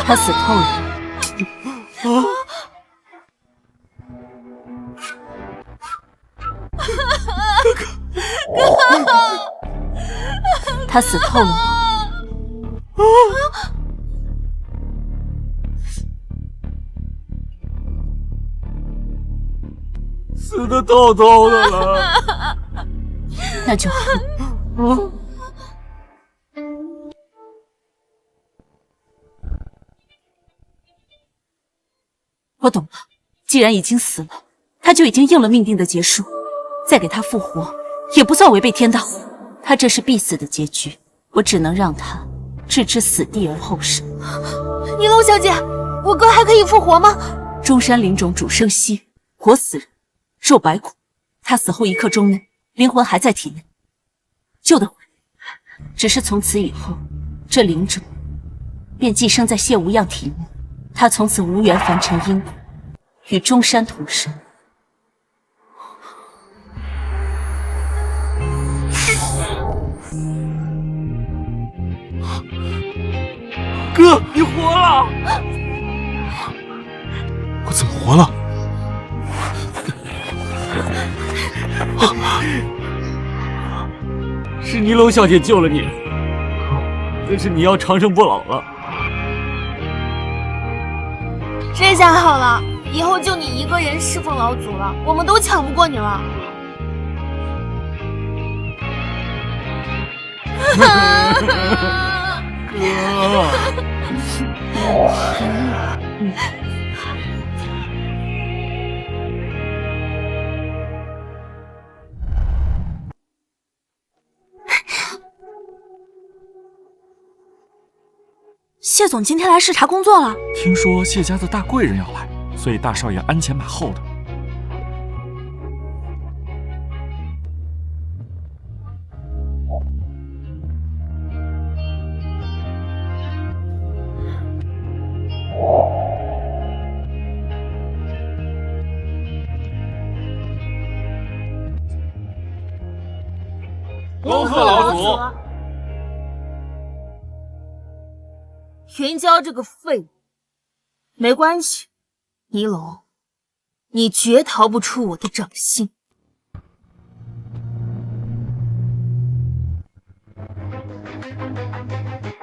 他死透了。他死透了。
死得透透的了。
那就好。我懂了，既然已经死了，他就已经应了命定的结束，再给他复活，也不算违背天道。他这是必死的结局，我只能让他置之死地而后生。
尼龙小姐，我哥还可以复活吗？
中山灵种主生息，活死人，肉白骨。他死后1刻钟内，灵魂还在体内，救得回来。只是从此以后，这灵种便寄生在谢无恙体内，他从此无缘凡尘因果，与中山同生。
哥，你活了！
我怎么活了？
是尼龙小姐救了你，但是你要长生不老了。
这下好了，以后就你一个人侍奉老祖了，我们都抢不过你了。
谢总今天来视察工作了。
听说谢家的大贵人要来，所以大少爷鞍前马后的。
恭贺老祖！
云娇这个废物，没关系，尼龙，你绝逃不出我的掌心。